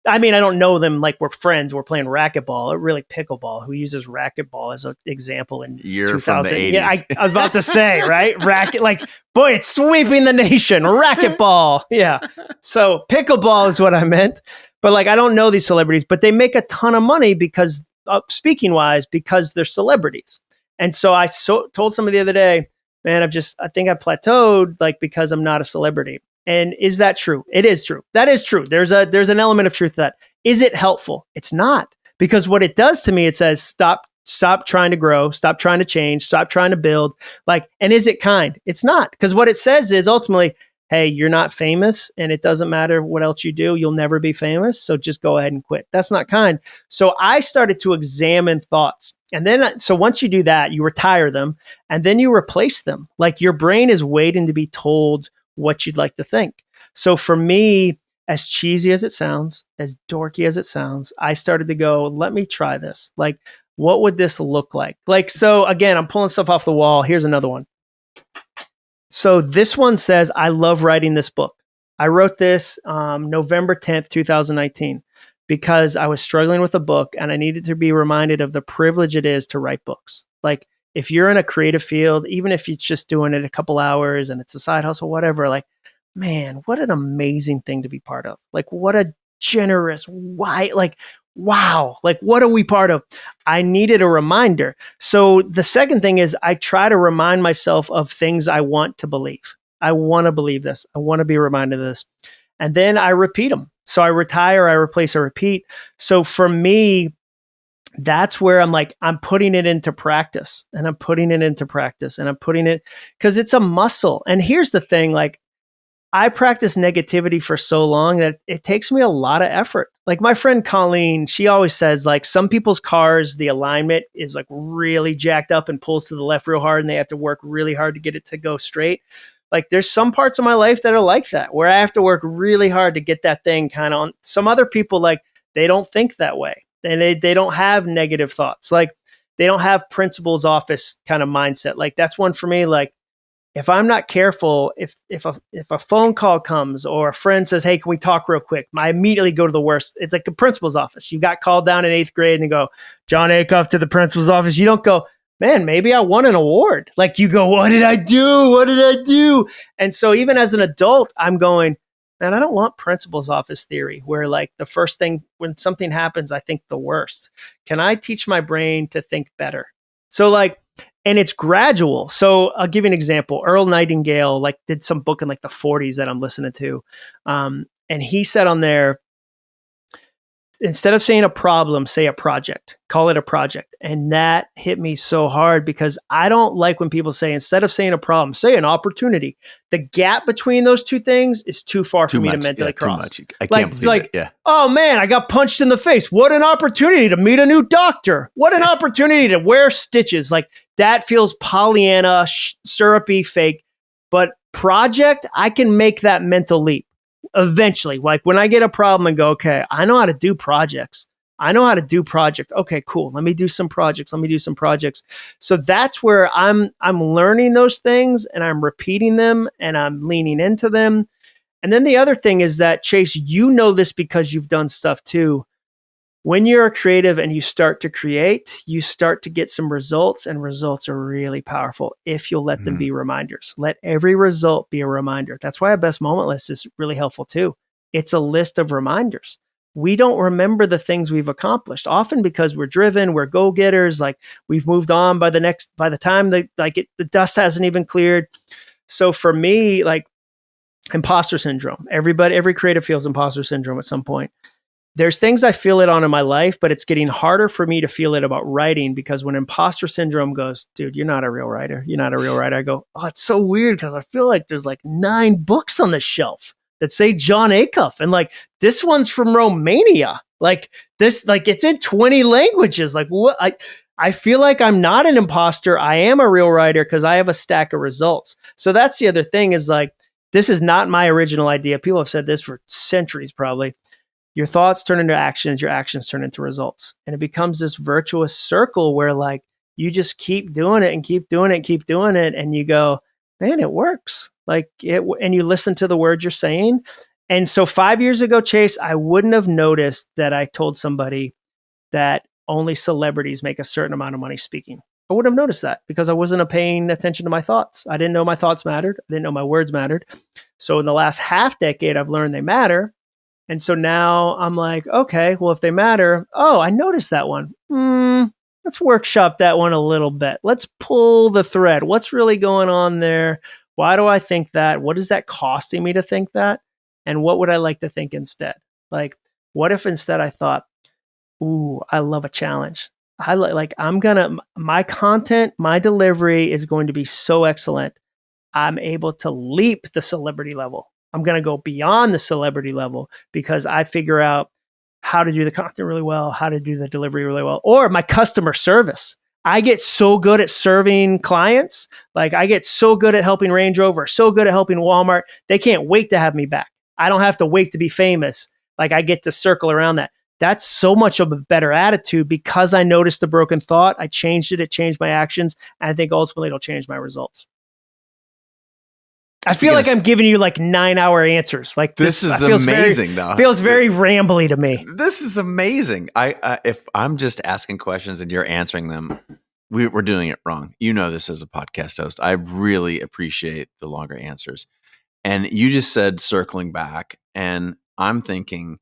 I mean, I don't know them like we're friends. We're playing racquetball, or really pickleball, who uses racquetball as an example in You're 2000. From the 80s. Yeah, I was about to say, right? Racket, like, boy, it's sweeping the nation. Racquetball. Yeah. So pickleball is what I meant. But like, I don't know these celebrities, but they make a ton of money because, speaking wise, because they're celebrities. And so I told somebody the other day, man, I think I plateaued, like, because I'm not a celebrity. And is that true? It is true. That is true. There's an element of truth to that. Is it helpful? It's not, because what it does to me, it says, stop trying to grow, stop trying to change, stop trying to build. Like, and is it kind? It's not, because what it says is ultimately, hey, you're not famous and it doesn't matter what else you do. You'll never be famous. So just go ahead and quit. That's not kind. So I started to examine thoughts. And then, so once you do that, you retire them and then you replace them. Like your brain is waiting to be told what you'd like to think. So for me, as cheesy as it sounds, as dorky as it sounds, I started to go, let me try this. Like, what would this look like? Like, so again, I'm pulling stuff off the wall. Here's another one. So this one says, I love writing this book. I wrote this November 10th, 2019, because I was struggling with a book and I needed to be reminded of the privilege it is to write books. Like if you're in a creative field, even if it's just doing it a couple hours and it's a side hustle, whatever, like, man, what an amazing thing to be part of. Like what a generous, why, like, wow, like what are we part of? I needed a reminder. So the second thing is I try to remind myself of things I want to believe. I want to believe this. I want to be reminded of this. And then I repeat them. So I retire, I replace, I repeat. So for me, that's where I'm like, I'm putting it into practice and I'm putting it into practice and I'm putting it because it's a muscle. And here's the thing, like, I practice negativity for so long that it takes me a lot of effort. Like my friend Colleen, she always says like some people's cars, the alignment is like really jacked up and pulls to the left real hard and they have to work really hard to get it to go straight. Like there's some parts of my life that are like that, where I have to work really hard to get that thing kind of on. Some other people, like they don't think that way. And they don't have negative thoughts. Like they don't have principal's office kind of mindset. Like that's one for me. Like, if I'm not careful, if a phone call comes or a friend says, hey, can we talk real quick? I immediately go to the worst. It's like a principal's office. You got called down in 8th grade and you go, Jon Acuff to the principal's office. You don't go, man, maybe I won an award. Like you go, what did I do? What did I do? And so even as an adult, I'm going, man, I don't want principal's office theory where like the first thing when something happens, I think the worst. Can I teach my brain to think better? So like, and it's gradual. So I'll give you an example. Earl Nightingale like did some book in like the 40s that I'm listening to. And he said on there, instead of saying a problem, say a project, call it a project. And that hit me so hard because I don't like when people say, instead of saying a problem, say an opportunity. The gap between those two things is too far for me to mentally cross. Too much. I can't believe it. Yeah. Oh man, I got punched in the face. What an opportunity to meet a new doctor. What an opportunity to wear stitches. Like that feels Pollyanna, syrupy, fake. But project, I can make that mental leap. Eventually, like when I get a problem and go, okay, I know how to do projects. Okay, cool. Let me do some projects. So that's where I'm learning those things and I'm repeating them and I'm leaning into them. And then the other thing is that, Chase, you know this because you've done stuff too. When you're a creative and you start to create, you start to get some results, and results are really powerful if you'll let them be reminders. Let every result be a reminder. That's why a best moment list is really helpful too. It's a list of reminders. We don't remember the things we've accomplished, often because we're driven, we're go-getters, like we've moved on by the time the dust hasn't even cleared. So for me, like imposter syndrome, every creative feels imposter syndrome at some point. There's things I feel it on in my life, but it's getting harder for me to feel it about writing because when imposter syndrome goes, dude, you're not a real writer. I go, oh, it's so weird because I feel like there's like 9 books on the shelf that say Jon Acuff. And like, this one's from Romania. Like this, like it's in 20 languages. Like what? I feel like I'm not an imposter. I am a real writer because I have a stack of results. So that's the other thing is like, this is not my original idea. People have said this for centuries, probably. Your thoughts turn into actions, your actions turn into results. And it becomes this virtuous circle where like you just keep doing it and keep doing it and keep doing it. And you go, man, it works. Like it, and you listen to the words you're saying. And so 5 years ago, Chase, I wouldn't have noticed that I told somebody that only celebrities make a certain amount of money speaking. I wouldn't have noticed that because I wasn't paying attention to my thoughts. I didn't know my thoughts mattered. I didn't know my words mattered. So in the last half decade, I've learned they matter. And so now I'm like, okay, well, if they matter, oh, I noticed that one. Let's workshop that one a little bit. Let's pull the thread. What's really going on there? Why do I think that? What is that costing me to think that? And what would I like to think instead? Like, what if instead I thought, ooh, I love a challenge. My content, my delivery is going to be so excellent. I'm able to leap the celebrity level. I'm going to go beyond the celebrity level because I figure out how to do the content really well, how to do the delivery really well, or my customer service. I get so good at serving clients. Like I get so good at helping Range Rover, so good at helping Walmart. They can't wait to have me back. I don't have to wait to be famous. Like I get to circle around that. That's so much of a better attitude because I noticed the broken thought. I changed it. It changed my actions. And I think ultimately it'll change my results. I feel like I'm giving you like 9-hour answers. Like this is amazing, though. Feels very rambly to me. This is amazing. If I'm just asking questions and you're answering them, we're doing it wrong. You know this as a podcast host. I really appreciate the longer answers. And you just said circling back, and I'm thinking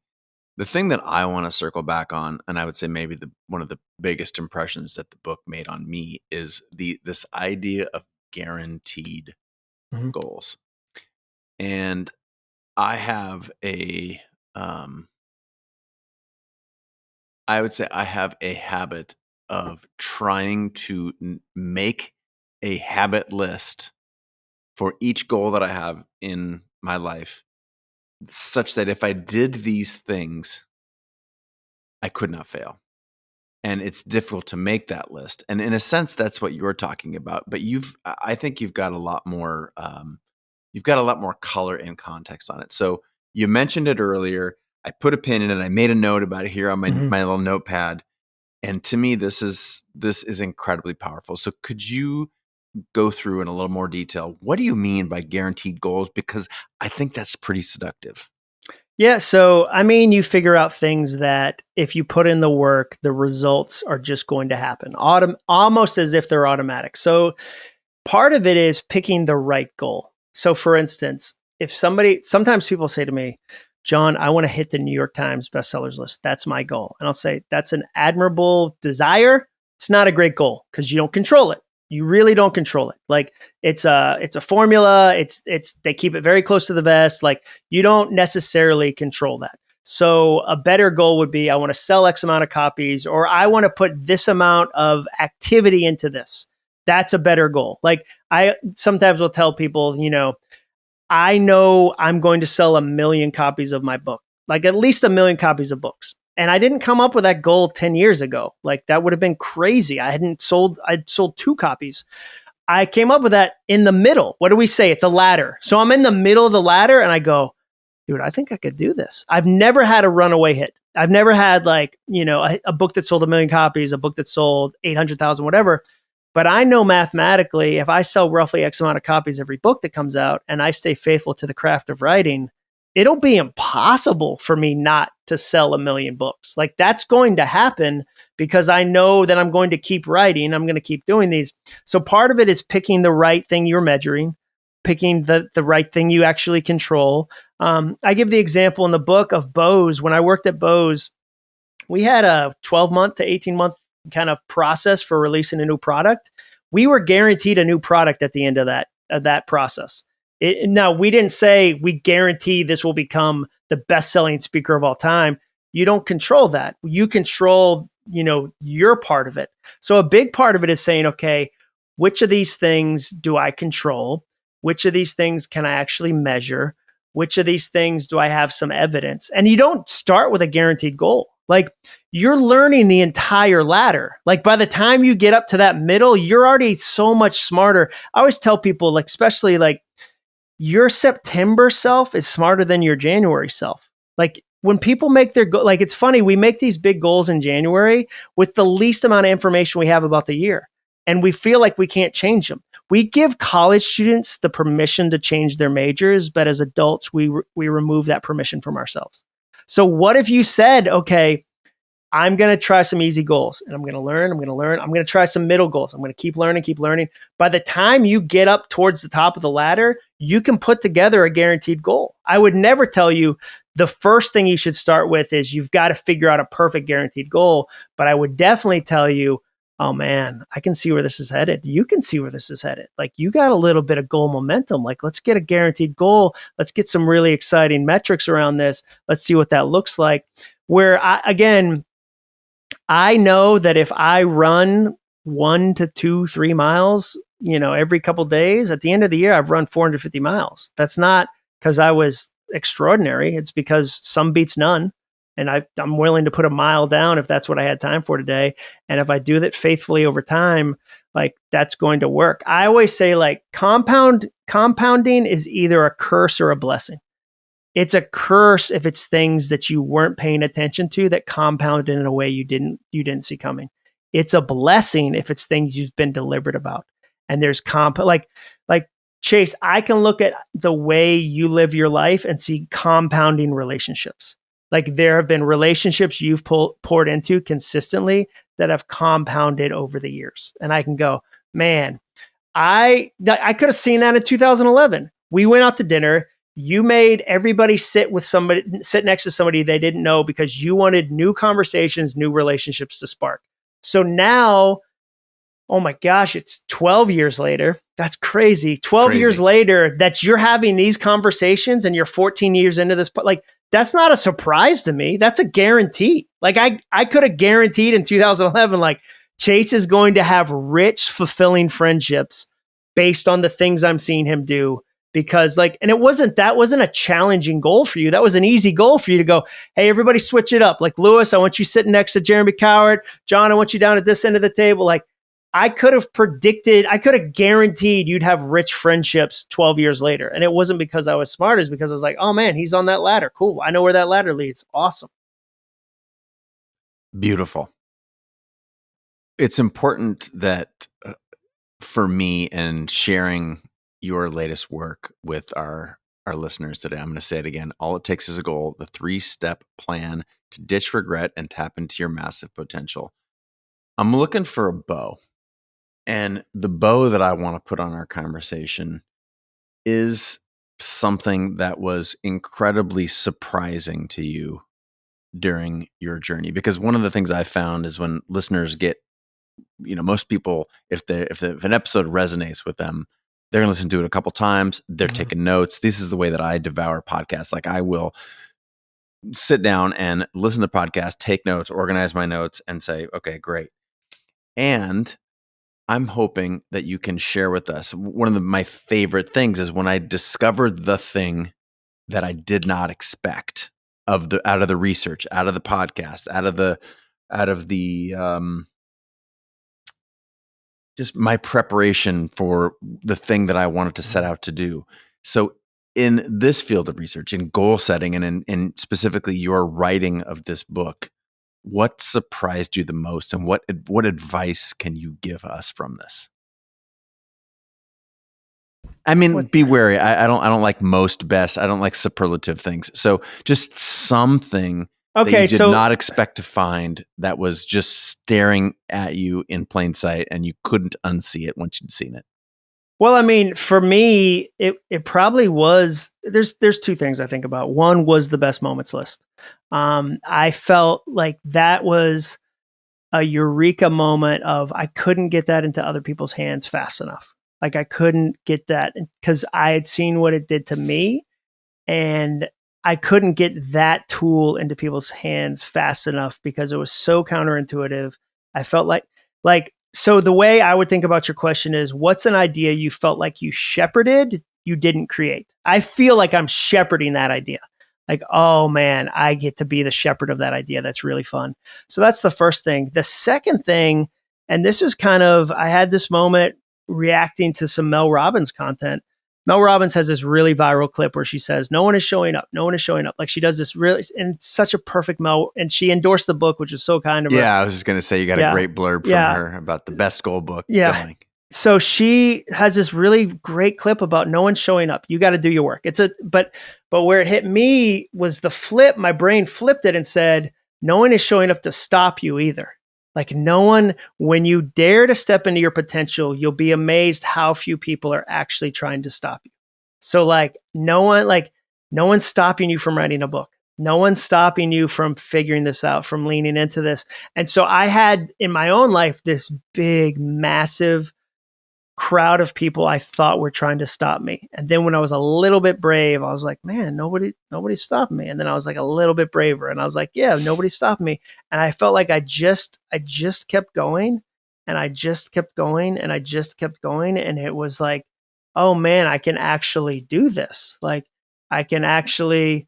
the thing that I want to circle back on, and I would say maybe one of the biggest impressions that the book made on me is this idea of guaranteed goals. And I have I would say I have a habit of trying to make a habit list for each goal that I have in my life, such that if I did these things, I could not fail. And it's difficult to make that list. And in a sense, that's what you're talking about. But I think you've got a lot more color and context on it. So you mentioned it earlier. I put a pin in it. I made a note about it here on my little notepad. And to me, this is incredibly powerful. So could you go through in a little more detail? What do you mean by guaranteed goals? Because I think that's pretty seductive. Yeah. So, I mean, you figure out things that if you put in the work, the results are just going to happen almost as if they're automatic. So part of it is picking the right goal. So for instance, sometimes people say to me, Jon, I want to hit the New York Times bestsellers list. That's my goal. And I'll say, that's an admirable desire. It's not a great goal because you don't control it. You really don't control it. Like it's a formula. They keep it very close to the vest. Like you don't necessarily control that. So a better goal would be, I want to sell X amount of copies, or I want to put this amount of activity into this. That's a better goal. Like I sometimes will tell people, I know I'm going to sell 1 million copies of my book, like at least 1 million copies of books. And I didn't come up with that goal 10 years ago. Like that would have been crazy. I'd sold 2 copies. I came up with that in the middle. What do we say? It's a ladder. So I'm in the middle of the ladder and I go, dude, I think I could do this. I've never had a runaway hit. I've never had like, a book that sold 1 million copies, a book that sold 800,000, whatever. But I know mathematically, if I sell roughly X amount of copies every book that comes out and I stay faithful to the craft of writing, it'll be impossible for me not to sell 1 million books. Like that's going to happen because I know that I'm going to keep writing. I'm going to keep doing these. So part of it is picking the right thing you're measuring, picking the right thing you actually control. I give the example in the book of Bose. When I worked at Bose, we had a 12-month to 18-month kind of process for releasing a new product. We were guaranteed a new product at the end of that process. Now, we didn't say we guarantee this will become the best-selling speaker of all time. You don't control that. You control, your part of it. So a big part of it is saying, okay, which of these things do I control? Which of these things can I actually measure? Which of these things do I have some evidence? And you don't start with a guaranteed goal. Like you're learning the entire ladder. Like by the time you get up to that middle, you're already so much smarter. I always tell people, like, especially like your September self is smarter than your January self. Like when people make their like, it's funny, we make these big goals in January with the least amount of information we have about the year. And we feel like we can't change them. We give college students the permission to change their majors, but as adults, we remove that permission from ourselves. So what if you said, okay, I'm going to try some easy goals and I'm going to learn. I'm going to try some middle goals. I'm going to keep learning. By the time you get up towards the top of the ladder, you can put together a guaranteed goal. I would never tell you the first thing you should start with is you've got to figure out a perfect guaranteed goal. But I would definitely tell you, oh man, I can see where this is headed. You can see where this is headed. Like you got a little bit of goal momentum. Like let's get a guaranteed goal. Let's get some really exciting metrics around this. Let's see what that looks like. Where I know that if I run 1 to 2, 3 miles every couple of days. At the end of the year, I've run 450 miles. That's not because I was extraordinary. It's because some beats none. And I'm willing to put a mile down if that's what I had time for today. And if I do that faithfully over time, like that's going to work. I always say like compounding is either a curse or a blessing. It's a curse if it's things that you weren't paying attention to that compounded in a way you didn't see coming. It's a blessing if it's things you've been deliberate about. And there's like Chase, I can look at the way you live your life and see compounding relationships. Like there have been relationships you've poured into consistently that have compounded over the years. And I can go, man, I could have seen that in 2011. We went out to dinner. You made everybody sit next to somebody they didn't know because you wanted new conversations, new relationships to spark. So now, oh my gosh, it's 12 years later. That's crazy. 12 years later that you're having these conversations and you're 14 years into this. Like, that's not a surprise to me. That's a guarantee. Like I could have guaranteed in 2011, like Chase is going to have rich, fulfilling friendships based on the things I'm seeing him do. Because and that wasn't a challenging goal for you. That was an easy goal for you to go, hey, everybody switch it up. Like Lewis, I want you sitting next to Jeremy Coward. John, I want you down at this end of the table. Like I could have guaranteed you'd have rich friendships 12 years later. And it wasn't because I was smart. It's because I was like, oh man, he's on that ladder. Cool. I know where that ladder leads. Awesome. Beautiful. It's important that for me and sharing your latest work with our listeners today, I'm going to say it again. All it takes is a goal, the 3-step plan to ditch regret and tap into your massive potential. I'm looking for a bow. And the bow that I want to put on our conversation is something that was incredibly surprising to you during your journey. Because one of the things I found is when listeners get, most people, if an episode resonates with them, they're going to listen to it a couple times. They're taking notes. This is the way that I devour podcasts. Like I will sit down and listen to podcasts, take notes, organize my notes, and say, okay, great. And I'm hoping that you can share with us. One of my favorite things is when I discovered the thing that I did not expect out of the research, out of the podcast, out of the just my preparation for the thing that I wanted to set out to do. So in this field of research, in goal setting, and in specifically your writing of this book, what surprised you the most, and what advice can you give us from this? I mean, be wary. I don't like most, best. I don't like superlative things. So just something that you did not expect to find that was just staring at you in plain sight, and you couldn't unsee it once you'd seen it. Well, I mean, for me, it probably was. There's two things I think about. One was the best moments list. I felt like that was a eureka moment of I couldn't get that into other people's hands fast enough. Like I couldn't get that because I had seen what it did to me, and I couldn't get that tool into people's hands fast enough because it was so counterintuitive. I felt like so the way I would think about your question is, what's an idea you felt like you shepherded, you didn't create? I feel like I'm shepherding that idea. Like, oh man, I get to be the shepherd of that idea. That's really fun. So that's the first thing. The second thing, and this is I had this moment reacting to some Mel Robbins content. Mel Robbins has this really viral clip where she says, no one is showing up. No one is showing up. Like she does this really, and such a perfect Mel, and she endorsed the book, which is so kind of her. Yeah, I was just going to say, you got a great blurb from her about the best goal book going. So she has this really great clip about no one showing up. You got to do your work. But where it hit me was the flip. My brain flipped it and said, no one is showing up to stop you either. Like no one, when you dare to step into your potential, you'll be amazed how few people are actually trying to stop you. So no one's stopping you from writing a book. No one's stopping you from figuring this out, from leaning into this. And so I had in my own life this big, massive crowd of people I thought were trying to stop me. And then when I was a little bit brave, I was like, man, nobody stopped me. And then I was like a little bit braver and I was like, yeah, nobody stopped me. And I felt like I just kept going. And I just kept going and I just kept going. And it was like, oh man, I can actually do this. Like I can actually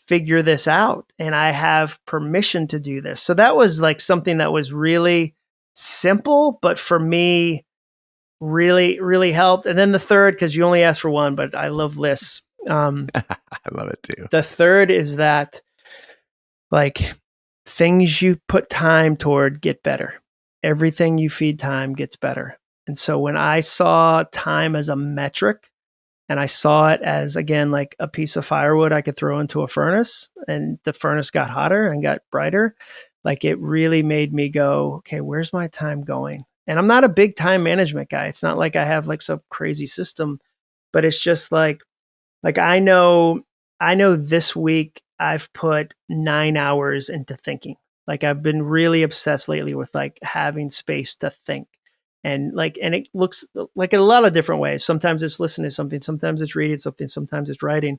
figure this out and I have permission to do this. So that was like something that was really simple, but for me, really, really helped. And then the third, because you only asked for one, but I love lists. I love it too. The third is that like things you put time toward get better. Everything you feed time gets better. And so when I saw time as a metric and I saw it as, again, like a piece of firewood I could throw into a furnace and the furnace got hotter and got brighter, like it really made me go, okay, where's my time going? And I'm not a big time management guy. It's not like I have like some crazy system, but it's just like I know this week I've put 9 hours into thinking. Like I've been really obsessed lately with like having space to think. And it looks like in a lot of different ways. Sometimes it's listening to something, sometimes it's reading something, sometimes it's writing.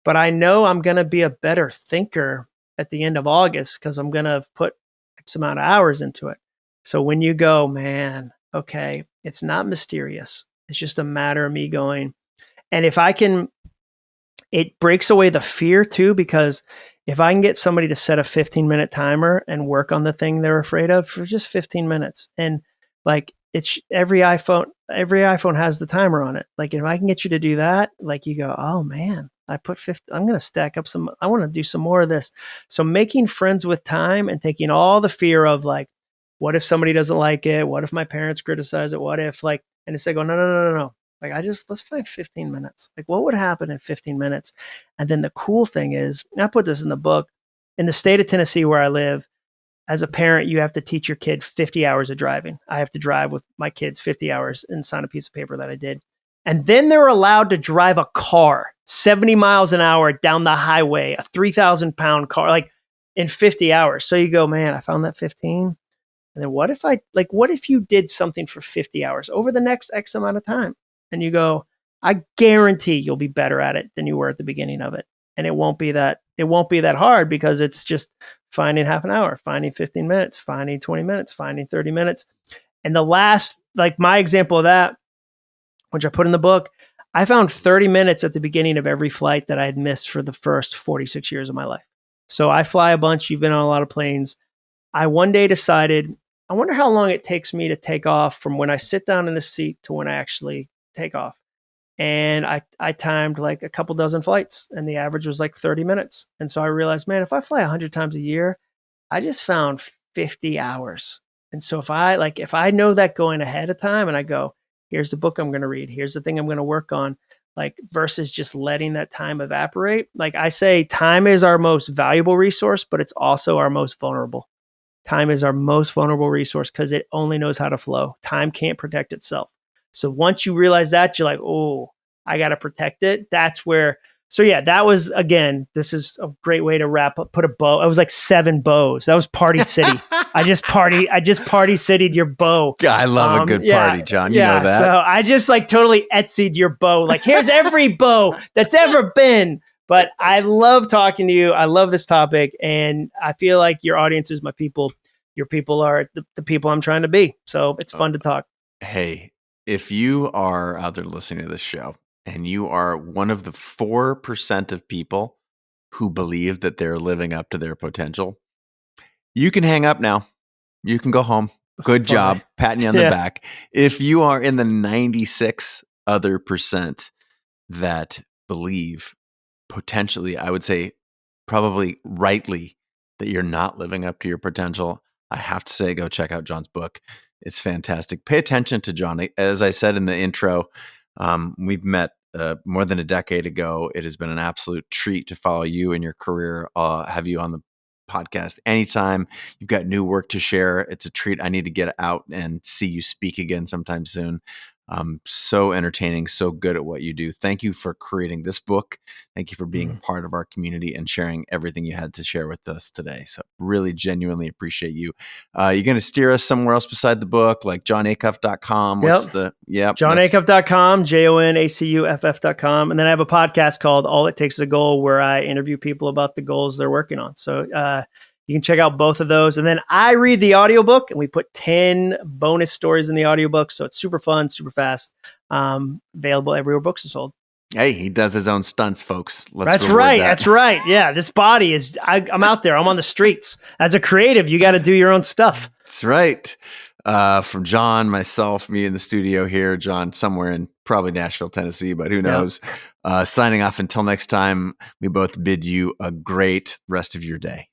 But I know I'm going to be a better thinker at the end of August because I'm going to put X amount of hours into it. So when you go, man, okay, it's not mysterious. It's just a matter of me going. And if I can, it breaks away the fear too, because if I can get somebody to set a 15-minute timer and work on the thing they're afraid of for just 15 minutes, and like it's every iPhone has the timer on it. Like if I can get you to do that, like you go, oh man, I put 50, I'm going to stack up some, I want to do some more of this. So making friends with time and taking all the fear of like, what if somebody doesn't like it? What if my parents criticize it? What if like, and it's like, oh, no. Like let's find 15 minutes. Like what would happen in 15 minutes? And then the cool thing is, I put this in the book, in the state of Tennessee where I live, as a parent, you have to teach your kid 50 hours of driving. I have to drive with my kids 50 hours and sign a piece of paper that I did. And then they're allowed to drive a car 70 miles an hour down the highway, a 3,000 pound car, like in 50 hours. So you go, man, I found that 15. And then what if you did something for 50 hours over the next X amount of time? And you go, I guarantee you'll be better at it than you were at the beginning of it. And it won't be that hard because it's just finding half an hour, finding 15 minutes, finding 20 minutes, finding 30 minutes. And the last, like my example of that, which I put in the book, I found 30 minutes at the beginning of every flight that I had missed for the first 46 years of my life. So I fly a bunch. You've been on a lot of planes. I one day decided, I wonder how long it takes me to take off from when I sit down in the seat to when I actually take off. And I timed like a couple dozen flights and the average was like 30 minutes. And so I realized, man, if I fly 100 times a year, I just found 50 hours. And so if I know that going ahead of time and I go, here's the book I'm going to read, here's the thing I'm going to work on, like versus just letting that time evaporate. Like I say, time is our most valuable resource, but it's also our most vulnerable. Time is our most vulnerable resource because it only knows how to flow. Time can't protect itself. So once you realize that, you're like, oh, I got to protect it. That's where, so yeah, that was, again, this is a great way to wrap up, put a bow. I was like 7 bows. That was Party City. I just party citied your bow. I love a good party, John. You know that. So I just like totally Etsy'd your bow. Like here's every bow that's ever been. But I love talking to you. I love this topic. And I feel like your audience is my people. Your people are the people I'm trying to be. So it's fun to talk. Hey, if you are out there listening to this show and you are one of the 4% of people who believe that they're living up to their potential, you can hang up now. You can go home. Good job. Patting you on the back. If you are in the 96 other percent that believe potentially, I would say probably rightly, that you're not living up to your potential, I have to say, go check out Jon's book. It's fantastic. Pay attention to Jon. As I said in the intro, we've met more than a decade ago. It has been an absolute treat to follow you in your career. Have you on the podcast anytime. You've got new work to share. It's a treat. I need to get out and see you speak again sometime soon. So entertaining, so good at what you do. Thank you for creating this book. Thank you for being a part of our community and sharing everything you had to share with us today. So really genuinely appreciate you. You're going to steer us somewhere else beside the book, like jonacuff.com. What's jonacuff.com, JONACUFF.com. And then I have a podcast called All It Takes is a Goal where I interview people about the goals they're working on. So You can check out both of those. And then I read the audiobook, and we put 10 bonus stories in the audiobook. So it's super fun, super fast, available everywhere books are sold. Hey, he does his own stunts, folks. That's right. That's right. Yeah, this body is, I'm out there. I'm on the streets. As a creative, you got to do your own stuff. That's right. From Jon, myself, me in the studio here, Jon somewhere in probably Nashville, Tennessee, but who knows? Signing off until next time, we both bid you a great rest of your day.